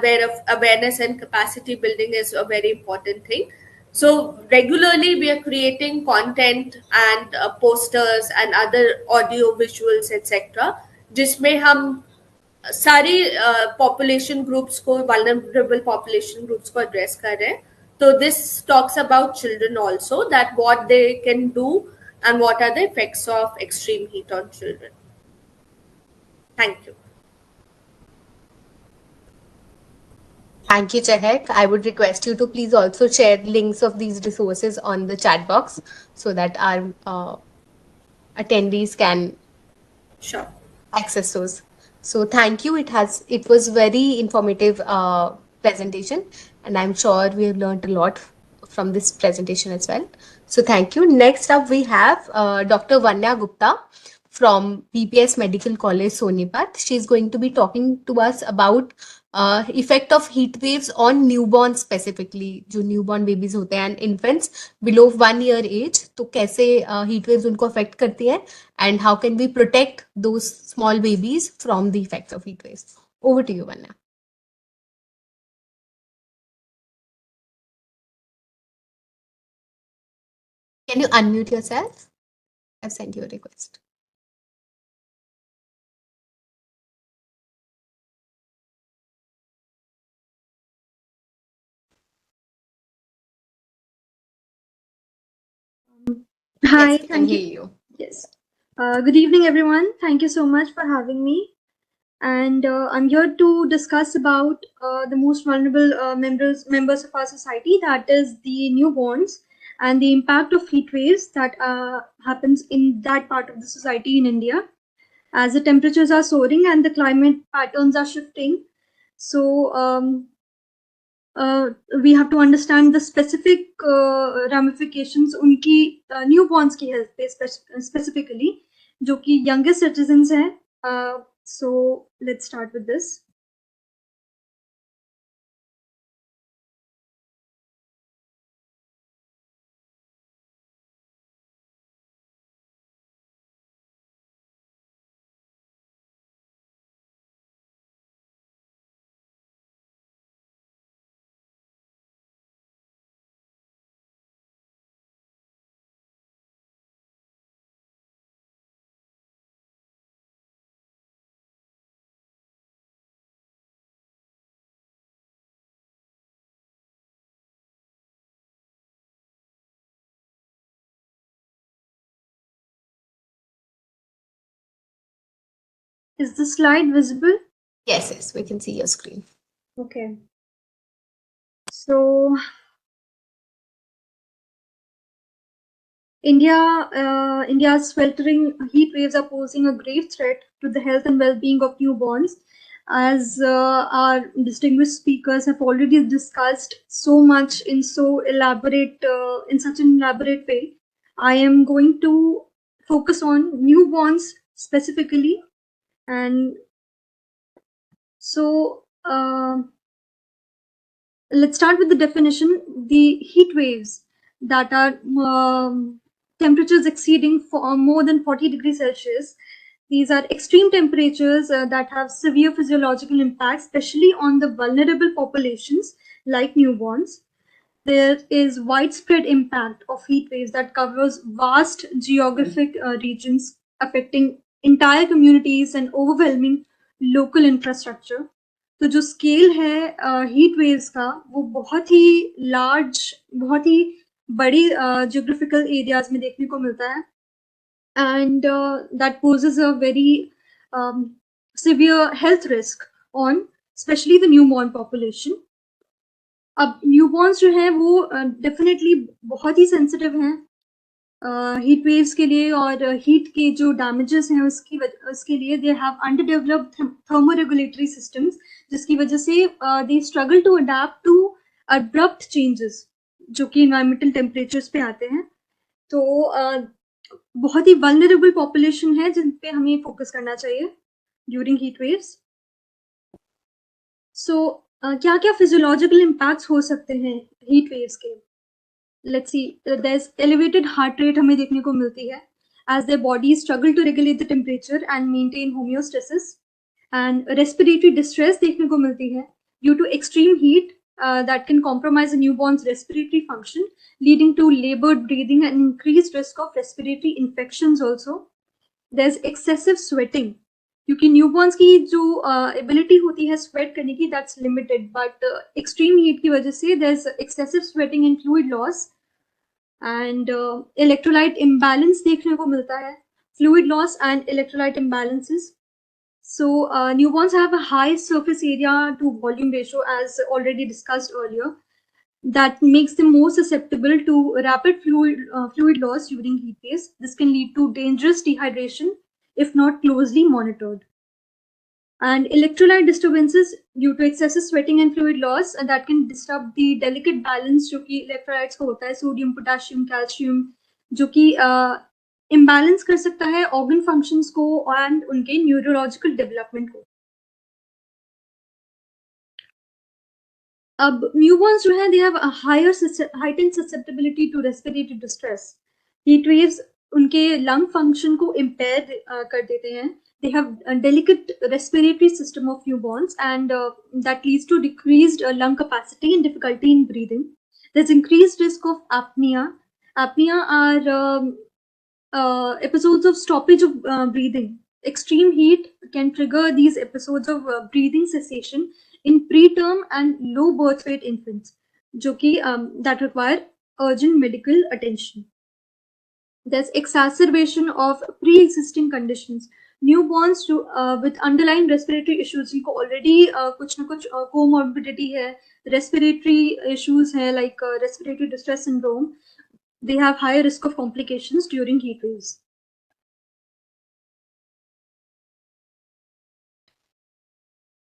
where awareness and capacity building is a very important thing. So regularly we are creating content and posters and other audio visuals etc, जिसमें हम सारी population groups को, vulnerable population groups को address कर रहे हैं. So this talks about children also, that what they can do and what are the effects of extreme heat on children. Thank you. Thank you, Chehek. I would request you to please also share links of these resources on the chat box so that our attendees can Sure. access those. So thank you. It was very informative presentation, and I'm sure we have learned a lot from this presentation as well. So thank you. Next up, we have Dr. Vanya Gupta from BPS Medical College, Sonipat. She's going to be talking to us about effect of heat waves on newborn specifically, जो newborn babies होते हैं and infants below 1 year age, तो कैसे heat waves उनको affect करती हैं, and how can we protect those small babies from the effects of heat waves. Over to you, Vanya. Can you unmute yourself? I've sent you a request. Hi, Yes, we can thank hear you. you. Yes. Good evening, everyone. Thank you so much for having me. And I'm here to discuss about the most vulnerable members of our society, that is the newborns, and the impact of heat waves that happens in that part of the society in India, as the temperatures are soaring and the climate patterns are shifting. So we have to understand the specific ramifications उनकी newborns की health पे specifically, जो कि youngest citizens हैं. So let's start with this. Is the slide visible? Yes, we can see your screen. Okay. So India's sweltering heat waves are posing a grave threat to the health and well-being of newborns. As our distinguished speakers have already discussed so much in such an elaborate way, I am going to focus on newborns specifically. And so let's start with the definition. The heat waves that are temperatures exceeding more than 40 degrees Celsius. These are extreme temperatures that have severe physiological impacts, especially on the vulnerable populations like newborns. There is widespread impact of heat waves that covers vast geographic regions, affecting entire communities and overwhelming local infrastructure. तो जो scale है heat waves का, वो बहुत ही large, बहुत ही बड़ी geographical areas में देखने को मिलता है, and that poses a very severe health risk on especially the newborn population. अब newborns जो है वो definitely बहुत ही sensitive हैं हीट वेव्स के लिए, और हीट के जो डैमेजेस हैं उसके लिए they have underdeveloped thermoregulatory systems, जिसकी वजह से they struggle to adapt to abrupt changes जो कि एनवायरमेंटल टेम्परेचर्स पे आते हैं. तो बहुत ही वल्नरेबल पॉपुलेशन है जिन पे हमें फोकस करना चाहिए ड्यूरिंग हीट वेव्स। सो क्या क्या फिजियोलॉजिकल इम्पैक्ट्स हो सकते हैं हीट वेव्स के? Let's see, there is elevated heart rate हमें देखने को मिलती है as their bodies struggle to regulate the temperature and maintain homeostasis, and respiratory distress देखने को मिलती है due to extreme heat that can compromise a newborn's respiratory function, leading to labored breathing and increased risk of respiratory infections also. There's excessive sweating क्योंकि newborn's की जो ability होती है sweat करने की that's limited, but extreme heat की वजह से there's excessive sweating and fluid loss, and electrolyte imbalance देखने को मिलता है, fluid loss and electrolyte imbalances. So newborns have a high surface area to volume ratio, as already discussed earlier, that makes them more susceptible to rapid fluid loss during heat waves. This can lead to dangerous dehydration if not closely monitored. And electrolyte disturbances due to excessive sweating and fluid loss, and that can disrupt the delicate balance जो कि electrolytes को होता है, sodium, potassium, calcium, जो कि imbalance कर सकता है organ functions को and उनके neurological development को. अब newborns जो है they have a heightened susceptibility to respiratory distress. Heat waves उनके lung function को impair कर देते हैं. They have a delicate respiratory system of newborns, and that leads to decreased lung capacity and difficulty in breathing. There's increased risk of apnea. Apnea are episodes of stoppage of breathing. Extreme heat can trigger these episodes of breathing cessation in preterm and low birth weight infants, जो कि that require urgent medical attention. There's exacerbation of pre-existing conditions. Newborns with underlying respiratory issues, जिनको already कुछ ना कुछ comorbidity है, respiratory issues है like respiratory distress syndrome, they have higher risk of complications during heat waves.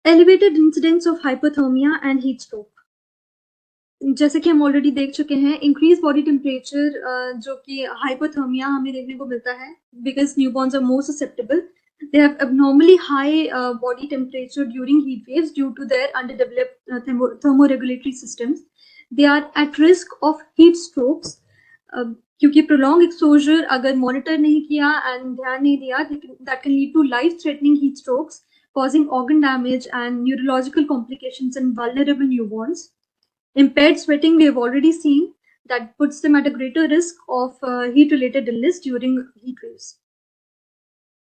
Elevated incidence of hypothermia and heat stroke. जैसे कि हम already देख चुके हैं, इंक्रीज बॉडी टेम्परेचर जो कि हाइपोथर्मिया हमें देखने को मिलता है because newborns are more susceptible. They have abnormally high body temperature during heat waves due to their underdeveloped thermoregulatory systems. They are at risk of heat strokes क्योंकि prolonged exposure अगर monitor नहीं किया and ध्यान नहीं दिया, that can lead to life-threatening heat strokes, causing organ damage and neurological complications in vulnerable newborns. Impaired sweating, we have already seen, that puts them at a greater risk of heat-related illness during heat waves.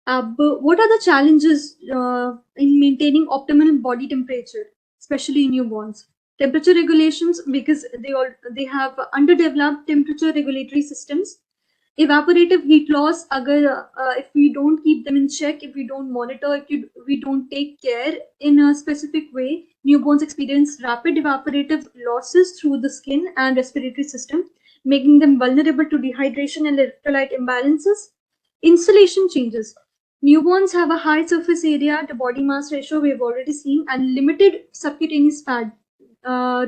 What are the challenges in maintaining optimal body temperature, especially in newborns? Temperature regulations, because they have underdeveloped temperature regulatory systems. Evaporative heat loss, if we don't keep them in check, if we don't monitor, if we don't take care in a specific way, newborns experience rapid evaporative losses through the skin and respiratory system, making them vulnerable to dehydration and electrolyte imbalances. Insulation changes. Newborns have a high surface area to body mass ratio, we have already seen, and limited subcutaneous fat,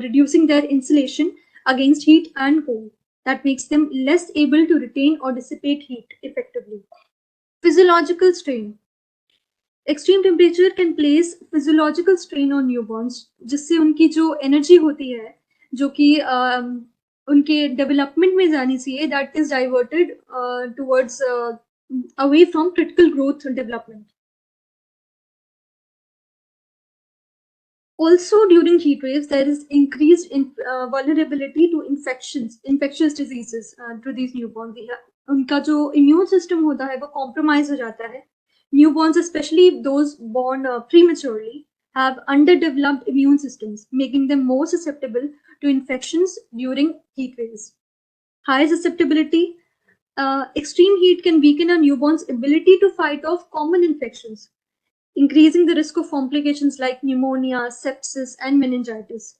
reducing their insulation against heat and cold. That makes them less able to retain or dissipate heat effectively. Physiological strain. Extreme temperature can place physiological strain on newborns, जिससे उनकी जो energy होती है, जो कि उनके development में जानी चाहिए, that is diverted towards away from critical growth development. Also, during heat waves, there is increased vulnerability to infectious diseases to these newborns. उनका जो immune system होता है वो compromise हो जाता है. Newborns, especially those born prematurely, have underdeveloped immune systems, making them more susceptible to infections during heat waves. High susceptibility. Extreme heat can weaken a newborn's ability to fight off common infections, increasing the risk of complications like pneumonia, sepsis, and meningitis.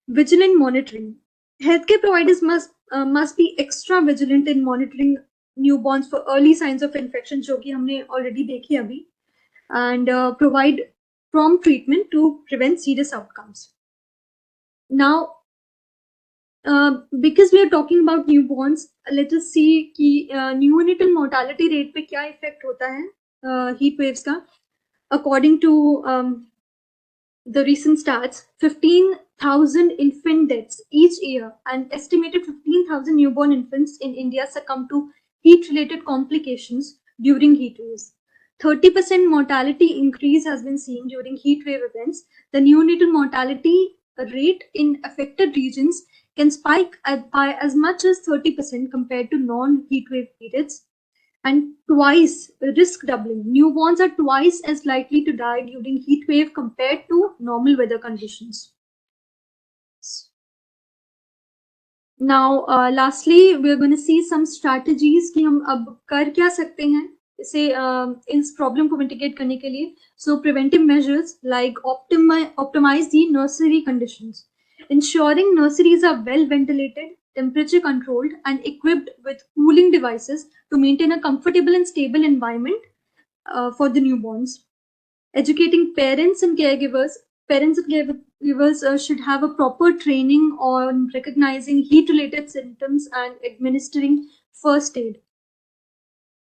Vigilant monitoring. Healthcare providers must be extra vigilant in monitoring newborns for early signs of infection, जो कि हमने already देखी अभी, and provide prompt treatment to prevent serious outcomes. Now, because we are talking about newborns, let us see कि neonatal mortality rate पे क्या effect होता है heat waves का. According to the recent stats, 15,000 infant deaths each year, and estimated 15,000 newborn infants in India succumb to heat-related complications during heat waves. 30% mortality increase has been seen during heat wave events. The neonatal mortality rate in affected regions can spike by as much as 30% compared to non-heat wave periods, and twice risk doubling. Newborns are twice as likely to die during heat wave compared to normal weather conditions. Now, lastly, we're going to see some strategies कि हम अब कर क्या सकते हैं इसे इस problem को mitigate करने के लिए. So, preventive measures like optimize the nursery conditions, ensuring nurseries are well ventilated, temperature controlled, and equipped with cooling devices to maintain a comfortable and stable environment for the newborns. Educating parents and caregivers. Parents and caregivers should have a proper training on recognizing heat-related symptoms and administering first aid.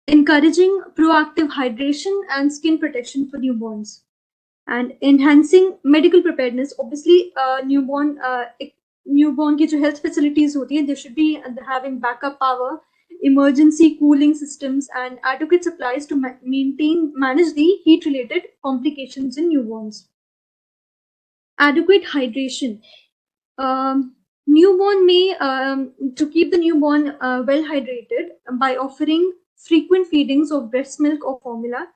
Encouraging proactive hydration and skin protection for newborns. And enhancing medical preparedness. Obviously, newborn की जो health facilities होती हैं, they should be having backup power, emergency cooling systems, and adequate supplies to manage the heat-related complications in newborns. Adequate hydration. Newborn may to keep the newborn well hydrated by offering frequent feedings of breast milk or formula.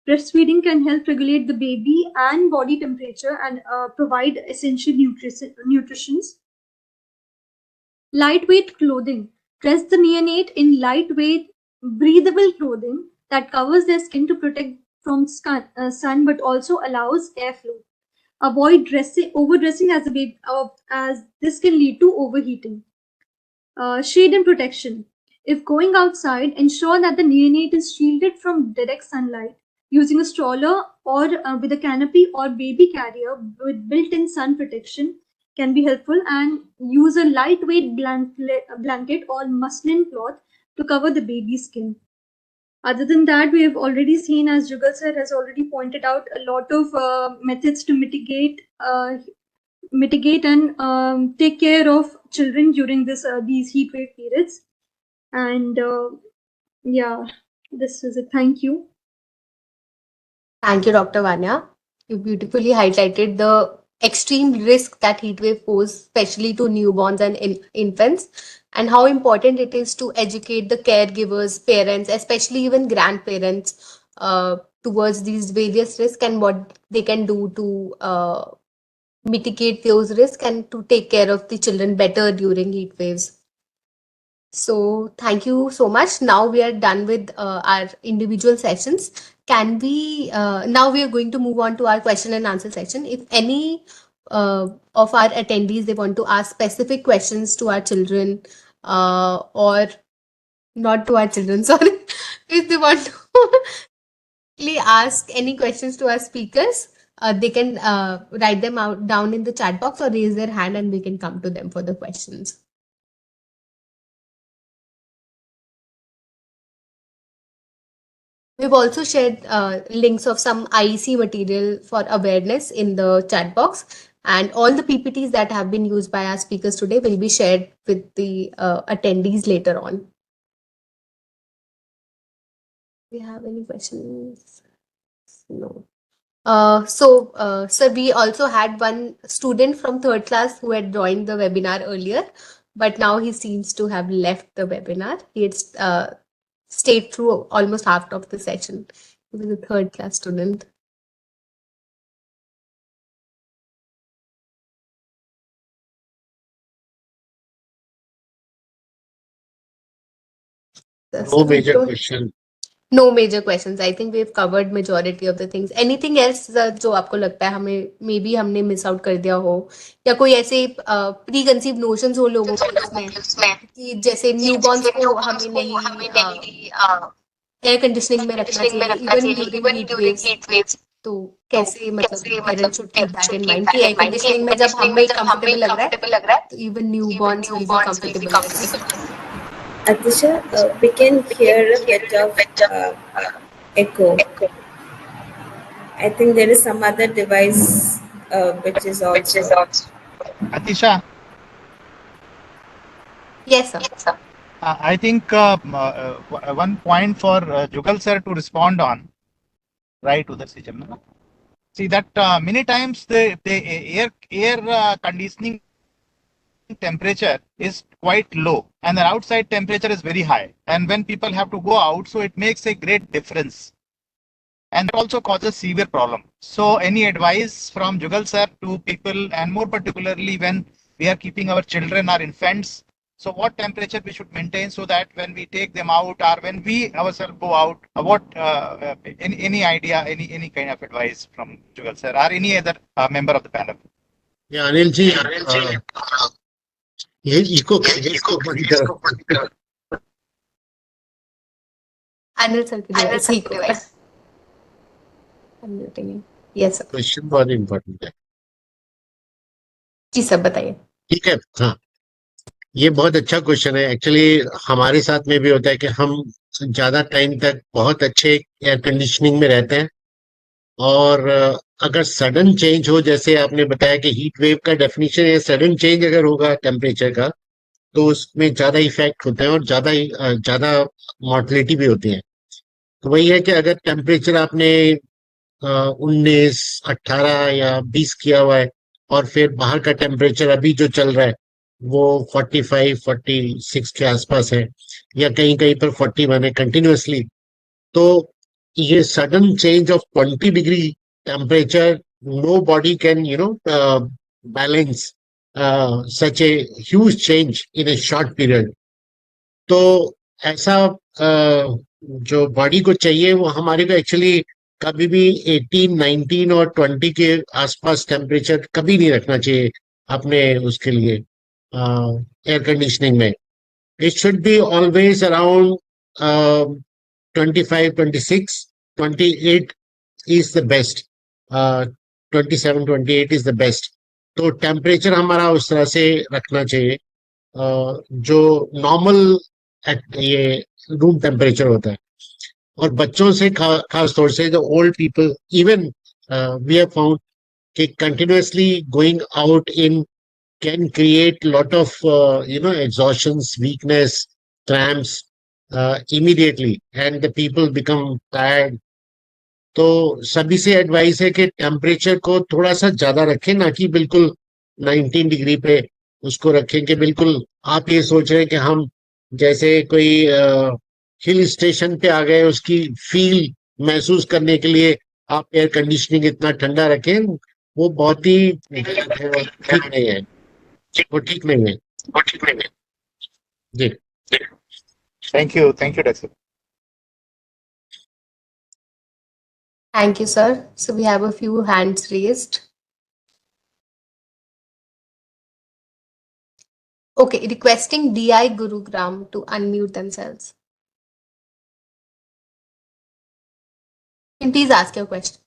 Breastfeeding can help regulate the baby and body temperature and provide essential nutrition. Lightweight clothing. Dress the neonate in lightweight, breathable clothing that covers their skin to protect from sun, but also allows airflow. Avoid overdressing as a baby, as this can lead to overheating. Shade and protection. If going outside, ensure that the neonate is shielded from direct sunlight. Using a stroller or with a canopy or baby carrier with built-in sun protection can be helpful, and use a lightweight blanket or muslin cloth to cover the baby's skin. Other than that, we have already seen, as Jugal sir has already pointed out, a lot of methods to mitigate and take care of children during these heat wave periods. And yeah, this is it. Thank you. Thank you, Dr. Vanya. You beautifully highlighted the extreme risk that heat wave pose, especially to newborns and infants, and how important it is to educate the caregivers, parents, especially even grandparents, towards these various risks and what they can do to mitigate those risks and to take care of the children better during heat waves. So thank you so much. Now we are done with our individual sessions. Can we, now we are going to move on to our question and answer section. If any of our attendees, they want to ask specific questions to our children or not to our children, sorry, if they want to ask any questions to our speakers, they can write them down in the chat box or raise their hand and we can come to them for the questions. We've also shared links of some IEC material for awareness in the chat box, and all the PPTs that have been used by our speakers today will be shared with the attendees later on. Do you have any questions? No. Sir, we also had one student from 3rd class who had joined the webinar earlier, but now he seems to have left the webinar. He had stayed through almost half of the session. He was a 3rd class student. No major question. No major questions. I think we've covered majority of the things. Anything else जो आपको लगता है हमें maybe हमने miss out कर दिया हो, या कोई ऐसे preconceived notions हो लोगों के उसमें कि जैसे newborns को हमें नहीं air conditioning में रखना चाहिए even during heat waves. तो कैसे मतलब parents should keep that in mind कि एयर कंडीशनिंग में जब हमें कंफर्टेबल लग रहा है तो even newborn's will be comfortable. Atisha, we can hear a bit of echo. I think there is some other device which is also. Atisha, Yes, sir. I think one point for Jugal sir to respond on, right, Udar Sijam. See that many times the air conditioning temperature is quite low and the outside temperature is very high, and when people have to go out, so it makes a great difference, and that also causes severe problem. So any advice from Jugal sir to people, and more particularly when we are keeping our children or infants, so what temperature we should maintain so that when we take them out or when we ourselves go out, what any idea, any kind of advice from Jugal sir or any other member of the panel? Yeah, Anil ji, ये eco इसको बंद करो. Anil sir के device ठीक होगा. Unmuting him. Yes, sir. Question बहुत important है. जी sir बताइए. ठीक है. हाँ, ये बहुत अच्छा क्वेश्चन है. एक्चुअली हमारे साथ में भी होता है कि हम ज्यादा टाइम तक बहुत अच्छे एयर कंडीशनिंग में रहते हैं, और अगर सडन चेंज हो, जैसे आपने बताया कि हीट वेव का डेफिनेशन है, सडन चेंज अगर होगा टेम्परेचर का तो उसमें ज्यादा इफेक्ट होते हैं और ज्यादा मॉर्टलिटी भी होती है. तो वही है कि अगर टेम्परेचर आपने 19, 18 या 20 किया हुआ है और फिर बाहर का टेम्परेचर अभी जो चल रहा है वो 45, 46 के आसपास है या कहीं कहीं पर 41 है कंटिन्यूअसली, तो ये sudden change of 20 degree temperature, no body can balance such a huge change in a short period. तो ऐसा जो बॉडी को चाहिए वो हमारे को एक्चुअली कभी भी 18, 19 और 20 के आसपास टेम्परेचर कभी नहीं रखना चाहिए अपने उसके लिए एयर कंडीशनिंग में. It should be always around 25, 26, 28 is the best. 27, 28 is the best. तो टेम्परेचर हमारा उस तरह से रखना चाहिए जो नॉर्मल ये रूम टेम्परेचर होता है. और बच्चों से खास तौर से जो old people, even we have found कि continuously going out in can create lot of exhaustions, weakness, cramps immediately, and the people become tired. तो सभी से एडवाइस है कि टेम्परेचर को थोड़ा सा ज्यादा रखें, ना कि बिल्कुल 19 डिग्री पे उसको रखें कि बिल्कुल आप ये सोच रहे हैं कि हम जैसे कोई हिल स्टेशन पे आ गए, उसकी फील महसूस करने के लिए आप एयर कंडीशनिंग इतना ठंडा रखें, वो बहुत ही ठीक नहीं है. वो ठीक नहीं है. जी. Thank you, Dr. Thank you, sir. So we have a few hands raised. Okay, requesting DI Gurugram to unmute themselves. Please ask your question.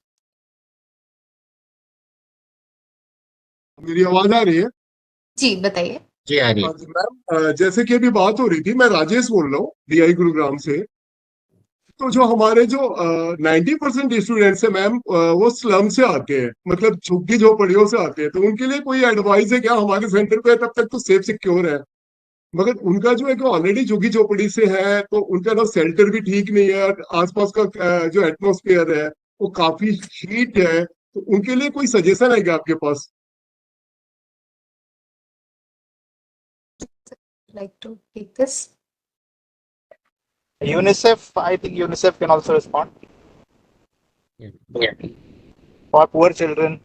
मेरी आवाज आ रही है? जी बताइए. जी आ रही है. मैम, जैसे कि अभी बात हो रही थी, मैं राजेश बोल रहा हूँ DI गुरुग्राम से. तो जो हमारे जो 90% स्टूडेंट्स है मैम, वो स्लम से आते हैं, मतलब झुग्गी झोपड़ियों से आते हैं. तो उनके लिए कोई एडवाइस है क्या? हमारे सेंटर पे तब तक तो सेफ सिक्योर है, मगर उनका जो है कि ऑलरेडी झुग्गी झोपड़ी से है, तो उनका ना शेल्टर भी ठीक नहीं है, आसपास का जो एटमोस्फेयर है वो काफी हीट है. तो उनके लिए कोई सजेशन है क्या आपके पास? Like to take this? UNICEF, I think UNICEF can also respond. Yeah. For poor children.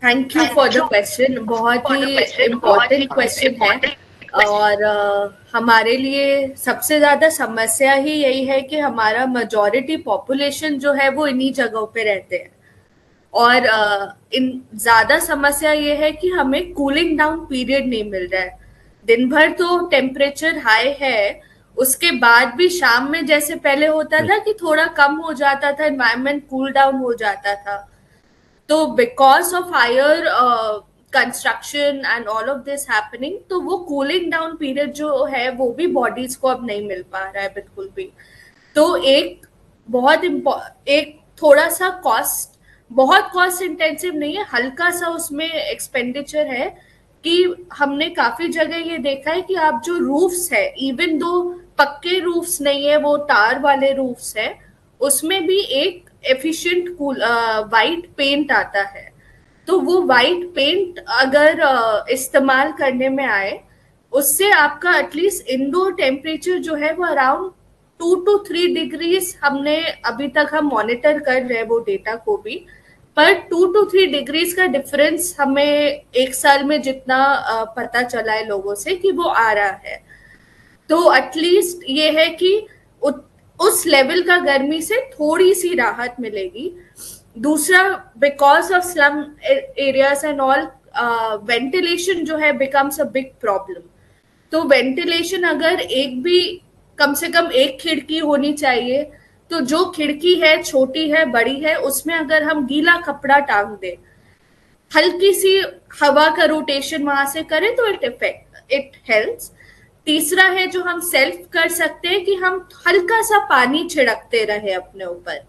Thank you for the question. बहुत ही इम्पोर्टेंट क्वेश्चन है, और हमारे लिए सबसे ज़्यादा समस्या ही यही है कि हमारा मेजॉरिटी पॉपुलेशन जो है वो इन्हीं जगहों पे रहते हैं, और इन ज़्यादा समस्या ये है कि हमें कूलिंग डाउन पीरियड नहीं मिल रहा है. दिन भर तो टेम्परेचर हाई है उसके बाद भी शाम में जैसे पहले होता था कि थोड़ा कम हो जाता था, एनवायरनमेंट कूल डाउन हो जाता था, तो because of higher construction and all of this happening, तो वो कूलिंग डाउन पीरियड जो है वो भी बॉडीज को अब नहीं मिल पा रहा है बिल्कुल भी। तो एक थोड़ा सा कॉस्ट, बहुत कॉस्ट इंटेंसिव नहीं है, हल्का सा उसमें एक्सपेंडिचर है कि हमने काफी जगह ये देखा है कि आप जो रूफ्स है, इवन दो पक्के रूफ्स नहीं है, वो टार वाले रूफ्स है, उसमें भी एक एफिशिएंट वाइट पेंट आता है। तो वो वाइट पेंट अगर इस्तेमाल करने में आए, उससे आपका एटलीस्ट इंडोर टेम्परेचर जो है वो अराउंड 2 to 3 डिग्रीज, हमने अभी तक हम मॉनिटर कर रहे हैं वो डेटा को भी, पर 2 to 3 डिग्रीज का डिफरेंस हमें एक साल में जितना पता चला है लोगों से कि वो आ रहा है। तो एटलीस्ट ये है कि उस लेवल का गर्मी से थोड़ी सी राहत मिलेगी। दूसरा, because of slum areas and all, ventilation जो है बिकम्स अ बिग प्रॉब्लम। तो वेंटिलेशन अगर एक भी, कम से कम एक खिड़की होनी चाहिए, तो जो खिड़की है छोटी है बड़ी है, उसमें अगर हम गीला कपड़ा टांग दे, हल्की सी हवा का रोटेशन वहां से करें, तो इट हेल्प्स। तीसरा है जो हम सेल्फ कर सकते हैं कि हम हल्का सा पानी छिड़कते रहे अपने ऊपर,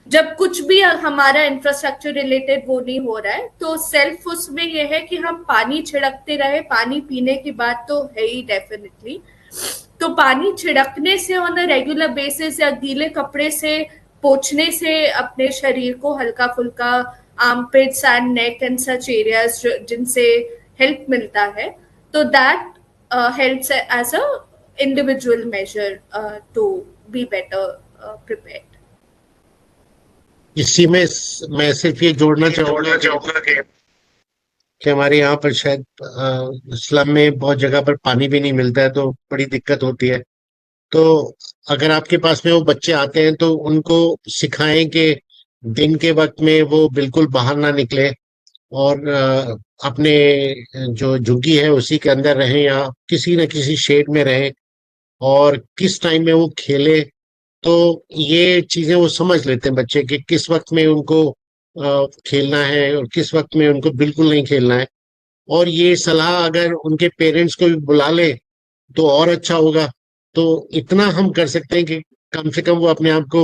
जब कुछ भी हमारा इंफ्रास्ट्रक्चर रिलेटेड वो नहीं हो रहा है, तो सेल्फ उसमें ये है कि हम पानी छिड़कते रहे। पानी पीने की बात तो है ही डेफिनेटली, तो पानी छिड़कने से ऑन अ रेगुलर बेसिस या गीले कपड़े से पोंछने से अपने शरीर को हल्का फुल्का, armpits and neck and such areas जिनसे हेल्प मिलता है, तो that helps as a individual measure to be better prepared. इसी में मैं सिर्फ ये जोड़ना चाहूंगा कि हमारे यहाँ पर शायद स्लम में बहुत जगह पर पानी भी नहीं मिलता है, तो बड़ी दिक्कत होती है। तो अगर आपके पास में वो बच्चे आते हैं तो उनको सिखाएं कि दिन के वक्त में वो बिल्कुल बाहर ना निकले और अपने जो झुग्गी है उसी के अंदर रहें या किसी न किसी शेड में रहें, और किस टाइम में वो खेले, तो ये चीजें वो समझ लेते हैं बच्चे कि किस वक्त में उनको खेलना है और किस वक्त में उनको बिल्कुल नहीं खेलना है। और ये सलाह अगर उनके पेरेंट्स को भी बुला ले तो और अच्छा होगा। तो इतना हम कर सकते हैं कि कम से कम वो अपने आप को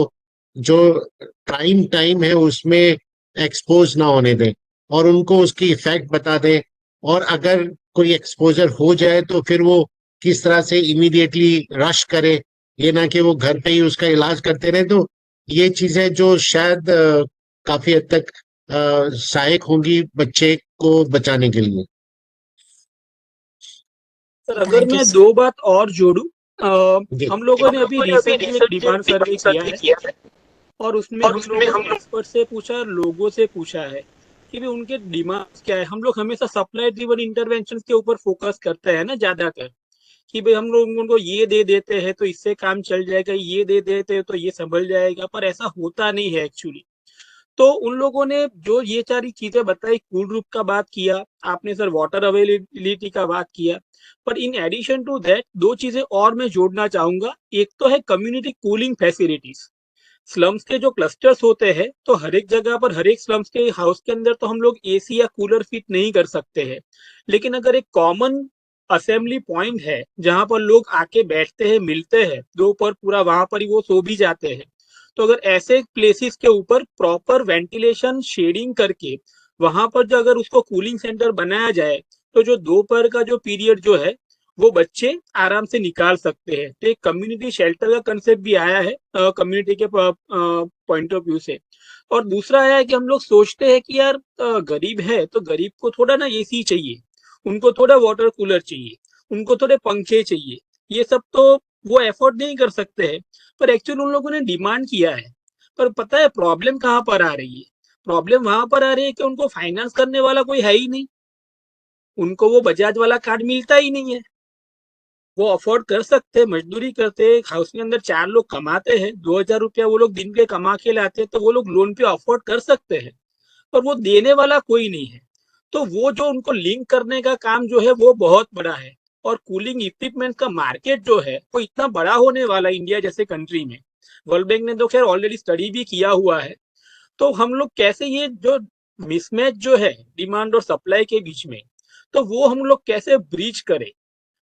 जो प्राइम टाइम है उसमें एक्सपोज ना होने दें और उनको उसकी इफेक्ट बता दें, और अगर कोई एक्सपोजर हो जाए तो फिर वो किस तरह से इमीडिएटली रश करे, ये ना कि वो घर पे ही उसका इलाज करते रहे। तो ये चीजें जो शायद काफी हद तक सहायक होंगी बच्चे को बचाने के लिए। सर अगर मैं दो बात और जोड़ूं, हम लोगों ने अभी रिसेंटली एक डिमांड सर्वे किया है और उसमें हम लोगों ने एक्सपर्ट से पूछा, लोगों से पूछा है कि भी उनके डिमांड्स क्या है। हम लोग हमेशा सप्लाई ड्रिवन इंटरवेंशन के ऊपर फोकस करते हैं ना ज्यादातर, कि भाई हम लोग उनको ये दे देते हैं तो इससे काम चल जाएगा, ये दे देते हैं तो ये संभल जाएगा, पर ऐसा होता नहीं है एक्चुअली। तो उन लोगों ने जो ये सारी चीजें बताई, कूल रूफ का बात किया आपने सर, वाटर अवेलेबिलिटी का बात किया, पर इन एडिशन टू दैट दो चीजें और मैं जोड़ना चाहूंगा। एक तो है कम्युनिटी कूलिंग फैसिलिटीज। स्लम्स के जो क्लस्टर्स होते हैं, तो हर एक जगह पर, हर एक स्लम्स के हाउस के अंदर तो हम लोग एसी या कूलर फिट नहीं कर सकते हैं, लेकिन अगर एक कॉमन असेंबली पॉइंट है जहां पर लोग आके बैठते हैं, मिलते हैं, दोपहर पूरा वहां पर ही वो सो भी जाते हैं, तो अगर ऐसे प्लेसेस के ऊपर प्रॉपर वेंटिलेशन शेडिंग करके वहां पर जो अगर उसको कूलिंग सेंटर बनाया जाए, तो जो दोपहर का जो पीरियड जो है वो बच्चे आराम से निकाल सकते हैं। तो एक कम्युनिटी शेल्टर का कंसेप्ट भी आया है कम्युनिटी के पॉइंट ऑफ व्यू से। और दूसरा है कि हम लोग सोचते हैं कि यार गरीब है तो गरीब को थोड़ा ना एसी चाहिए, उनको थोड़ा वाटर कूलर चाहिए, उनको थोड़े पंखे चाहिए, ये सब तो वो एफोर्ड नहीं कर सकते हैं, पर एक्चुअली उन लोगों ने डिमांड किया है। पर पता है प्रॉब्लम कहाँ पर आ रही है? प्रॉब्लम वहां पर आ रही है कि उनको फाइनेंस करने वाला कोई है ही नहीं, उनको वो बजाज वाला कार्ड मिलता ही नहीं है। वो अफोर्ड कर सकते हैं, मजदूरी करते हैं, हाउस के अंदर 4 लोग कमाते हैं, 2000 रुपया वो लोग दिन के कमा के लाते हैं, तो वो लोग लोन पे अफोर्ड कर सकते हैं, पर वो देने वाला कोई नहीं है। तो वो जो उनको लिंक करने का काम जो है वो बहुत बड़ा है। और कूलिंग इक्विपमेंट का मार्केट जो है वो इतना बड़ा होने वाला है इंडिया जैसे कंट्री में। वर्ल्ड बैंक ने तो खैर ऑलरेडी स्टडी भी किया हुआ है। तो हम लोग कैसे ये जो मिसमैच जो है डिमांड और सप्लाई के बीच में, तो वो हम लोग कैसे ब्रीच करें?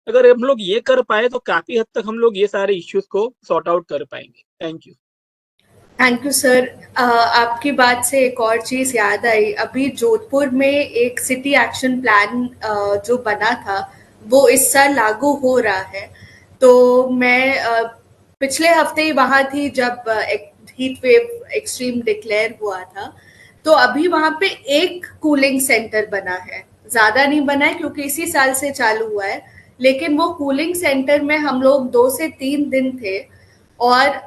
अगर हम लोग ये कर पाए तो काफी हद तक हम लोग ये सारे इश्यूज को सॉर्ट आउट कर पाएंगे। Thank you. Thank you sir. आपकी बात से एक और चीज़ याद आई। अभी जोधपुर में एक सिटी एक्शन प्लान जो बना था वो इस साल लागू हो रहा है। तो मैं पिछले हफ्ते ही वहाँ थी जब हीट वेव एक्सट्रीम डिक्लेयर हुआ था। तो अभी वहाँ पे एक कूलिंग सेंटर बना है, ज़्यादा नहीं बना है क्योंकि इसी साल से चालू हुआ है, लेकिन वो कूलिंग सेंटर में हम लोग 2 से 3 दिन थे और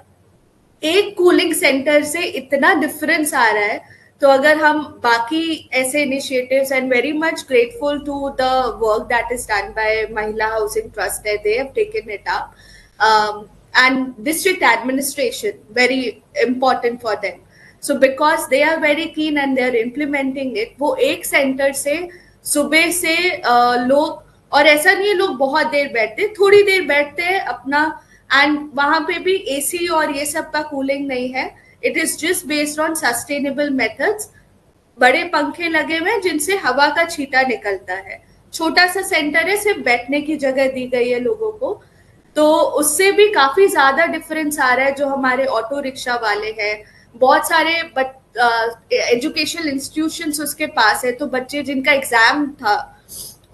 एक कूलिंग सेंटर से इतना डिफरेंस आ रहा है। तो अगर हम बाकी ऐसे initiatives, and very much grateful to the work that is done by Mahila Housing Trust, they have taken it up, and district administration, very important for them. So because they are very keen and they are implementing it, वो एक centre से सुबह से लोग, और ऐसा नहीं है लोग बहुत देर बैठते, थोड़ी देर बैठते हैं अपना, एंड वहां पे भी एसी और ये सब का कूलिंग नहीं है। It is just based on sustainable methods. बड़े पंखे लगे हुए हैं जिनसे हवा का छींटा निकलता है। छोटा सा सेंटर है, सिर्फ बैठने की जगह दी गई है लोगों को। तो उससे भी काफी ज्यादा डिफरेंस आ रहा है। जो हमारे ऑटो रिक्शा वाले हैं, बहुत सारे एजुकेशनल इंस्टीट्यूशंस उसके पास है, तो बच्चे जिनका एग्जाम था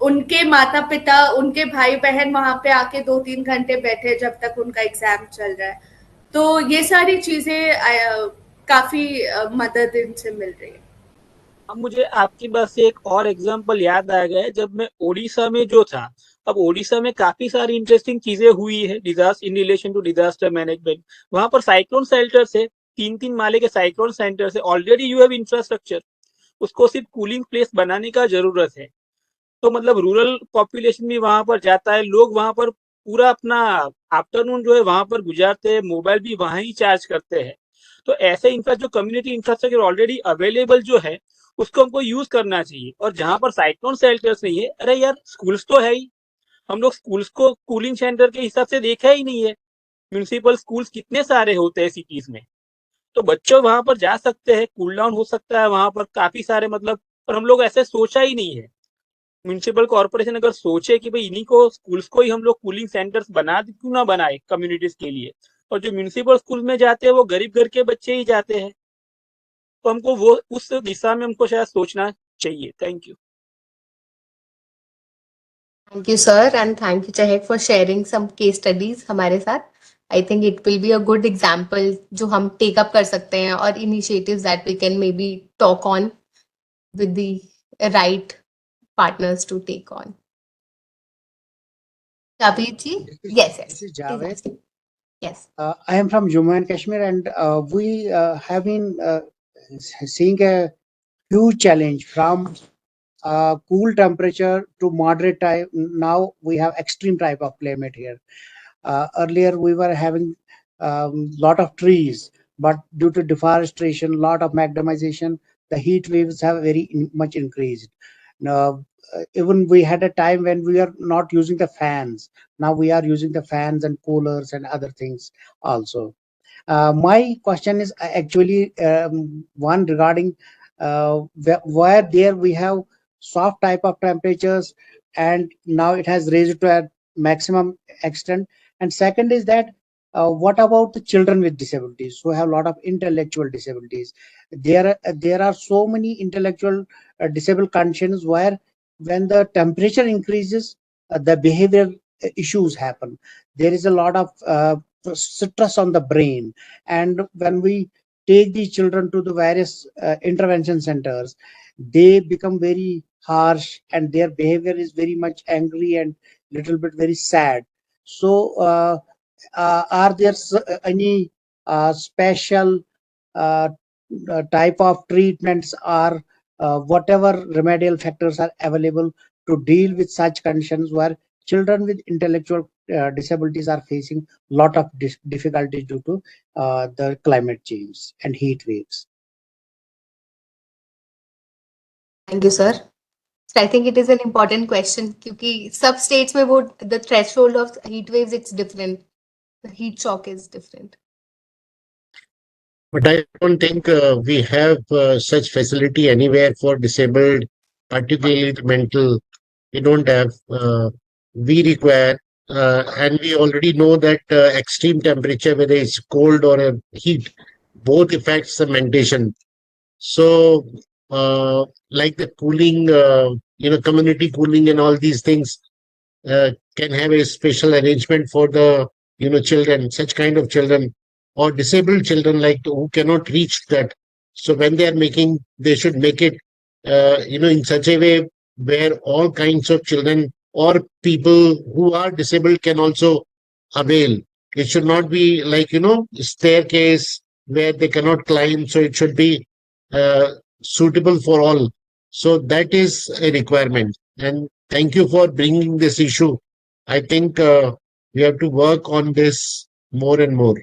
उनके माता पिता, उनके भाई बहन वहां पे आके 2-3 घंटे बैठे जब तक उनका एग्जाम चल रहा है। तो ये सारी चीजें काफी मदद इनसे मिल रही है। अब मुझे आपकी बात से एक और एग्जांपल याद आ गया है। जब मैं ओडिशा में जो था, अब ओडिशा में काफी सारी इंटरेस्टिंग चीजें हुई है disaster in relation to disaster management. वहां पर साइक्लोन शेल्टर से 3-3 माले के साइक्लोन सेंटर से ऑलरेडी यू हैव इंफ्रास्ट्रक्चर, उसको सिर्फ कूलिंग प्लेस बनाने का जरूरत है। तो मतलब रूरल पॉपुलेशन भी वहां पर जाता है, लोग वहां पर पूरा अपना आफ्टरनून जो है वहां पर गुजारते हैं, मोबाइल भी वहां ही चार्ज करते हैं। तो ऐसे जो कम्युनिटी इंफ्रास्ट्रक्चर ऑलरेडी अवेलेबल जो है उसको हमको यूज करना चाहिए। और जहां पर साइक्लोन शेल्टर्स नहीं है, अरे यार स्कूल्स तो है ही, हम लोग स्कूल्स को कूलिंग सेंटर के हिसाब से देखा ही नहीं है। म्यूनिसिपल स्कूल्स कितने सारे होते हैं सिटीज में, तो बच्चों वहां पर जा सकते हैं, कूल डाउन हो सकता है वहां पर काफी सारे मतलब। पर हम लोग ऐसे सोचा ही नहीं है। म्यूनिसिपल कॉर्पोरेशन अगर सोचे कि भाई इन्हीं को स्कूल्स को ही हम लोग कूलिंग सेंटर्स बना दे, क्यों ना बनाए कम्युनिटीज के लिए। और जो म्यूनिसिपल स्कूल में जाते हैं वो गरीब घर के बच्चे ही जाते हैं। तो हमको वो उस दिशा में हमको शायद सोचना चाहिए। Thank you. Thank you, sir, and thank you, Chahek, for sharing some case studies हमारे साथ. I think it will be a good example जो हम take up कर सकते हैं, और initiatives that we can maybe talk on with the right partners to take on. Javed ji? Yes. This is Javed. Yes. I am from Jammu and Kashmir, and we have been seeing a huge challenge from cool temperature to moderate type. Now we have extreme type of climate here. Earlier we were having lot of trees, but due to deforestation, lot of macadamization, the heat waves have very much increased. Now, even we had a time when we are not using the fans. Now we are using the fans and coolers and other things also. My question is actually one regarding where there we have soft type of temperatures, and now it has raised to a maximum extent. And second is that what about the children with disabilities who have a lot of intellectual disabilities? There are so many intellectual disabled conditions where when the temperature increases, the behavior issues happen. There is a lot of stress on the brain, and when we take these children to the various intervention centers, they become very harsh and their behavior is very much angry and little bit very sad. So are there any special type of treatments or whatever remedial factors are available to deal with such conditions where children with intellectual disabilities are facing a lot of difficulty due to the climate change and heat waves? Thank you, sir. So I think it is an important question क्योंकि सब states में वो the threshold of heat waves it's different. The heat shock is different. But I don't think we have such facility anywhere for disabled, particularly the mental. We don't have. We require, and we already know that extreme temperature, whether it's cold or heat, both affects the mentation. So, like the cooling, community cooling and all these things can have a special arrangement for the, children, such kind of children or disabled children like who cannot reach that. So when they are making, they should make it, in such a way where all kinds of children or people who are disabled can also avail. It should not be like, staircase where they cannot climb. So it should be suitable for all. So that is a requirement. And thank you for bringing this issue. I think we have to work on this more and more.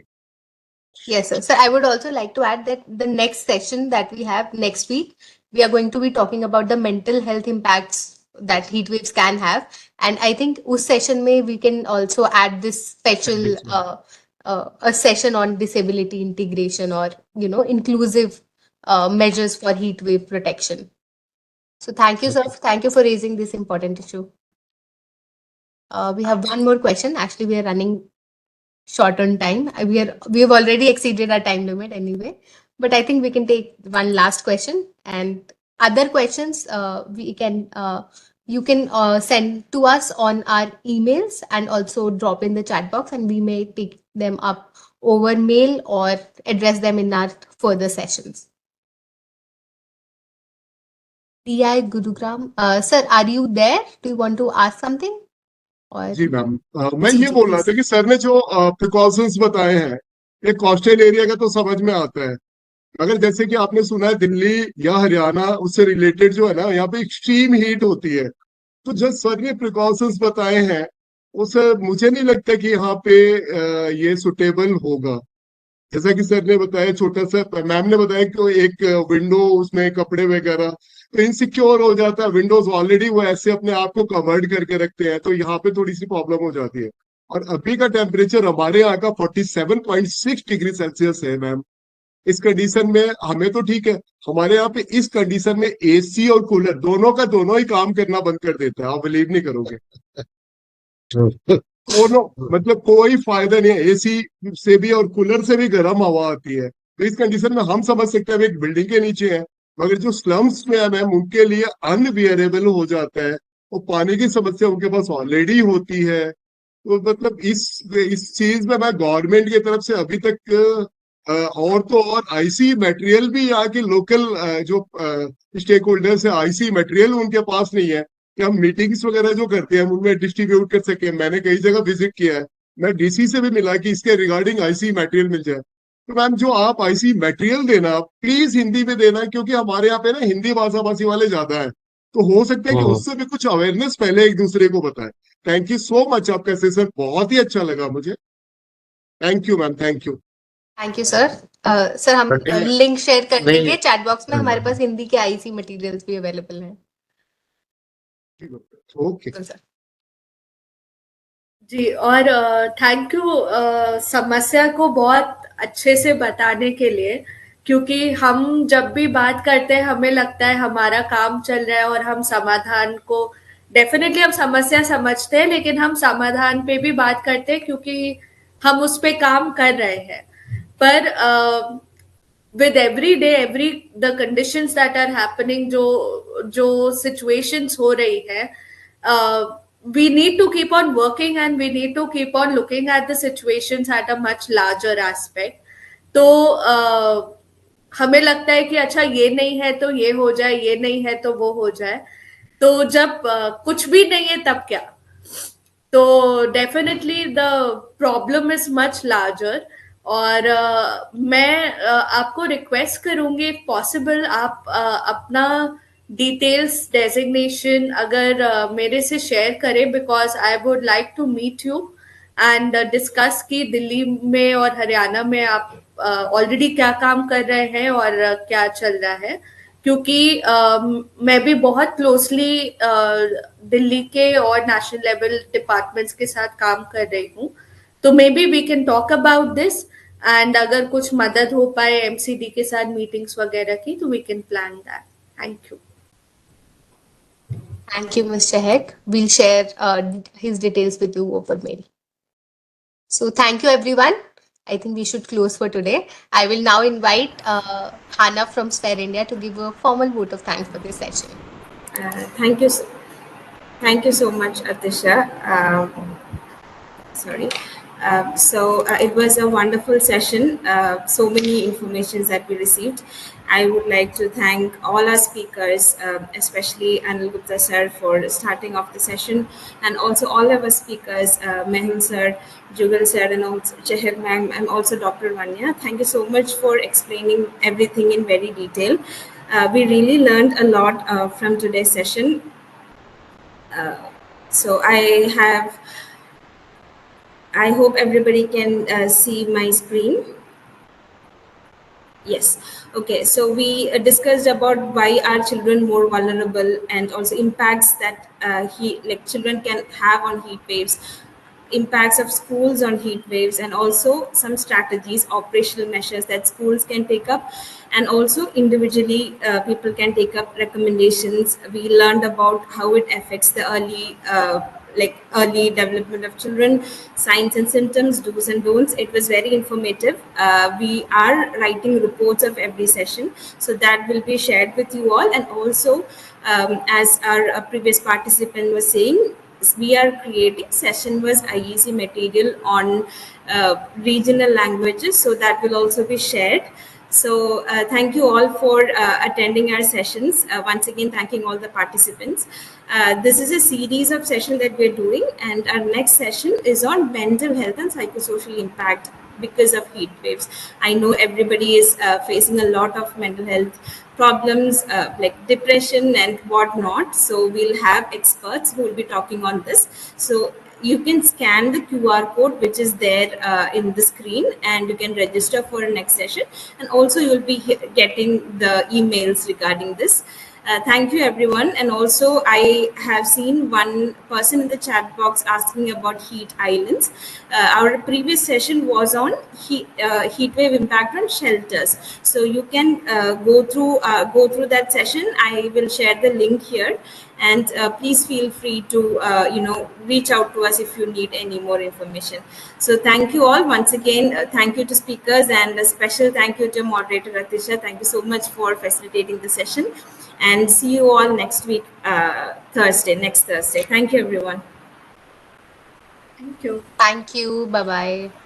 Yes, sir. So I would also like to add that the next session that we have next week, we are going to be talking about the mental health impacts that heat waves can have. And I think उस session में we can also add this special a session on disability integration or inclusive measures for heat wave protection. So thank you, sir. Thank you for raising this important issue. We have one more question. Actually, we are running short on time. We have already exceeded our time limit anyway, but I think we can take one last question, and other questions you can send to us on our emails and also drop in the chat box, and we may take them up over mail or address them in our further sessions. DI Gurugram, sir, are you there? Do you want to ask something? जी ma'am, मैं ये बोल रहा था कि sir ने जो precautions बताए हैं, ये कोस्टल एरिया का तो समझ में आता है, मगर जैसे कि आपने सुना है दिल्ली या हरियाणा उससे रिलेटेड जो है ना, यहाँ पे एक्सट्रीम हीट होती है, तो जो सर ने प्रिकॉशंस बताए हैं उसे मुझे नहीं लगता कि यहाँ पे ये सुटेबल होगा। जैसा कि सर ने बताया, छोटा सा मैम ने बताया कि एक विंडो उसमें कपड़े वगैरह तो इनसिक्योर हो जाता है, विंडोज ऑलरेडी वो ऐसे अपने आप को कवर्ड करके रखते हैं, तो यहाँ पे थोड़ी सी प्रॉब्लम हो जाती है। और अभी का टेम्परेचर हमारे यहाँ का 47.6 डिग्री सेल्सियस है मैम। इस कंडीशन में हमें तो ठीक है, हमारे यहाँ पे इस कंडीशन में एसी और कूलर दोनों का दोनों ही काम करना बंद कर देता है, आप बिलीव नहीं करोगे। दोनों मतलब कोई फायदा नहीं है, एसी से भी और कूलर से भी गर्म हवा आती है। तो इस कंडीशन में हम समझ सकते हैं एक बिल्डिंग के नीचे है, मगर जो स्लम्स में है मैम उनके लिए अनबियरेबल हो जाता है, और पानी की समस्या उनके पास ऑलरेडी होती है। तो मतलब इस चीज में मैं गवर्नमेंट की तरफ से अभी तक और तो और आईसी मटेरियल भी यहाँ के लोकल जो स्टेक होल्डर्स है, आईसी मटेरियल उनके पास नहीं है कि हम मीटिंग्स वगैरह जो करते हैं उनमें डिस्ट्रीब्यूट कर सके। मैंने कई जगह विजिट किया है, मैं डीसी से भी मिला कि इसके रिगार्डिंग आईसी मटेरियल मिल जाए। तो मैम जो आप आईसी मटेरियल देना प्लीज हिंदी में देना, क्योंकि हमारे यहाँ पे ना हिंदी भाषाभाषी वाले ज्यादा है, तो हो सकता है कि उससे भी कुछ अवेयरनेस पहले एक दूसरे को बताए। थैंक यू सो मच, आपका सेशन बहुत ही अच्छा लगा मुझे। Thank you ma'am, thank you. Thank you sir. Sir हम लिंक शेयर कर देंगे चैट बॉक्स में, हमारे पास हिंदी के आईसी मटेरियल्स भी अवेलेबल हैं। ओके सर जी, और थैंक यू समस्या को बहुत अच्छे से बताने के लिए, क्योंकि हम जब भी बात करते हैं हमें लगता है हमारा काम चल रहा है और हम समाधान को डेफिनेटली हम समस्या समझते हैं, लेकिन हम समाधान पे भी बात करते हैं क्योंकि हम उस पे काम कर रहे हैं। पर with every day, the conditions that are happening, जो situations हो रही है, we need to keep on working and we need to keep on looking at the situations at a much larger aspect. तो हमें लगता है कि अच्छा ये नहीं है तो ये हो जाए, ये नहीं है तो वो हो जाए, तो जब कुछ भी नहीं है तब क्या? तो definitely the problem is much larger. और मैं आपको रिक्वेस्ट करूंगी इफ पॉसिबल आप अपना डिटेल्स डेजिग्नेशन अगर मेरे से शेयर करें, because I would like to meet you and discuss कि दिल्ली में और हरियाणा में आप ऑलरेडी क्या काम कर रहे हैं और क्या चल रहा है, क्योंकि मैं भी बहुत क्लोजली दिल्ली के और नेशनल लेवल डिपार्टमेंट्स के साथ काम कर रही हूँ, तो maybe we can talk about this, and अगर कुछ मदद हो पाए एमसीडी के साथ मीटिंग्स वगैरह की तो we can plan that. Thank you. Thank you, Mr. Heck. We'll share his details with you over mail. So thank you, everyone. I think we should close for today. I will now invite Hannah from Sphere India to give a formal vote of thanks for this session. Thank you so much, Atisha. It was a wonderful session. So many informations that we received. I would like to thank all our speakers, especially Anil Gupta sir for starting off the session, and also all of our speakers, Mehul sir, Jugal sir, and also Chehak ma'am, and also Dr. Vanya. Thank you so much for explaining everything in very detail. We really learned a lot from today's session. I hope everybody can see my screen. Yes. Okay. So we discussed about why are children more vulnerable, and also impacts that children can have on heat waves, impacts of schools on heat waves, and also some strategies, operational measures that schools can take up, and also individually people can take up recommendations. We learned about how it affects the early development of children, signs and symptoms, do's and don'ts. It was very informative. We are writing reports of every session, so that will be shared with you all. And also, as our previous participant was saying, we are creating session-wise IEC material on regional languages, so that will also be shared. So thank you all for attending our sessions. Once again, thanking all the participants. This is a series of sessions that we're doing, and our next session is on mental health and psychosocial impact because of heat waves. I know everybody is facing a lot of mental health problems like depression and whatnot. So we'll have experts who will be talking on this. So you can scan the QR code which is there in the screen, and you can register for a next session, and also you'll be getting the emails regarding this. Thank you, everyone. And also, I have seen one person in the chat box asking about heat islands. Our previous session was on heat wave impact on shelters. So you can go through that session. I will share the link here, and please feel free to reach out to us if you need any more information. So thank you all once again. Thank you to speakers, and a special thank you to moderator Atisha. Thank you so much for facilitating the session, and see you all next week, next Thursday. Thank you, everyone. Thank you. Thank you. Bye-bye.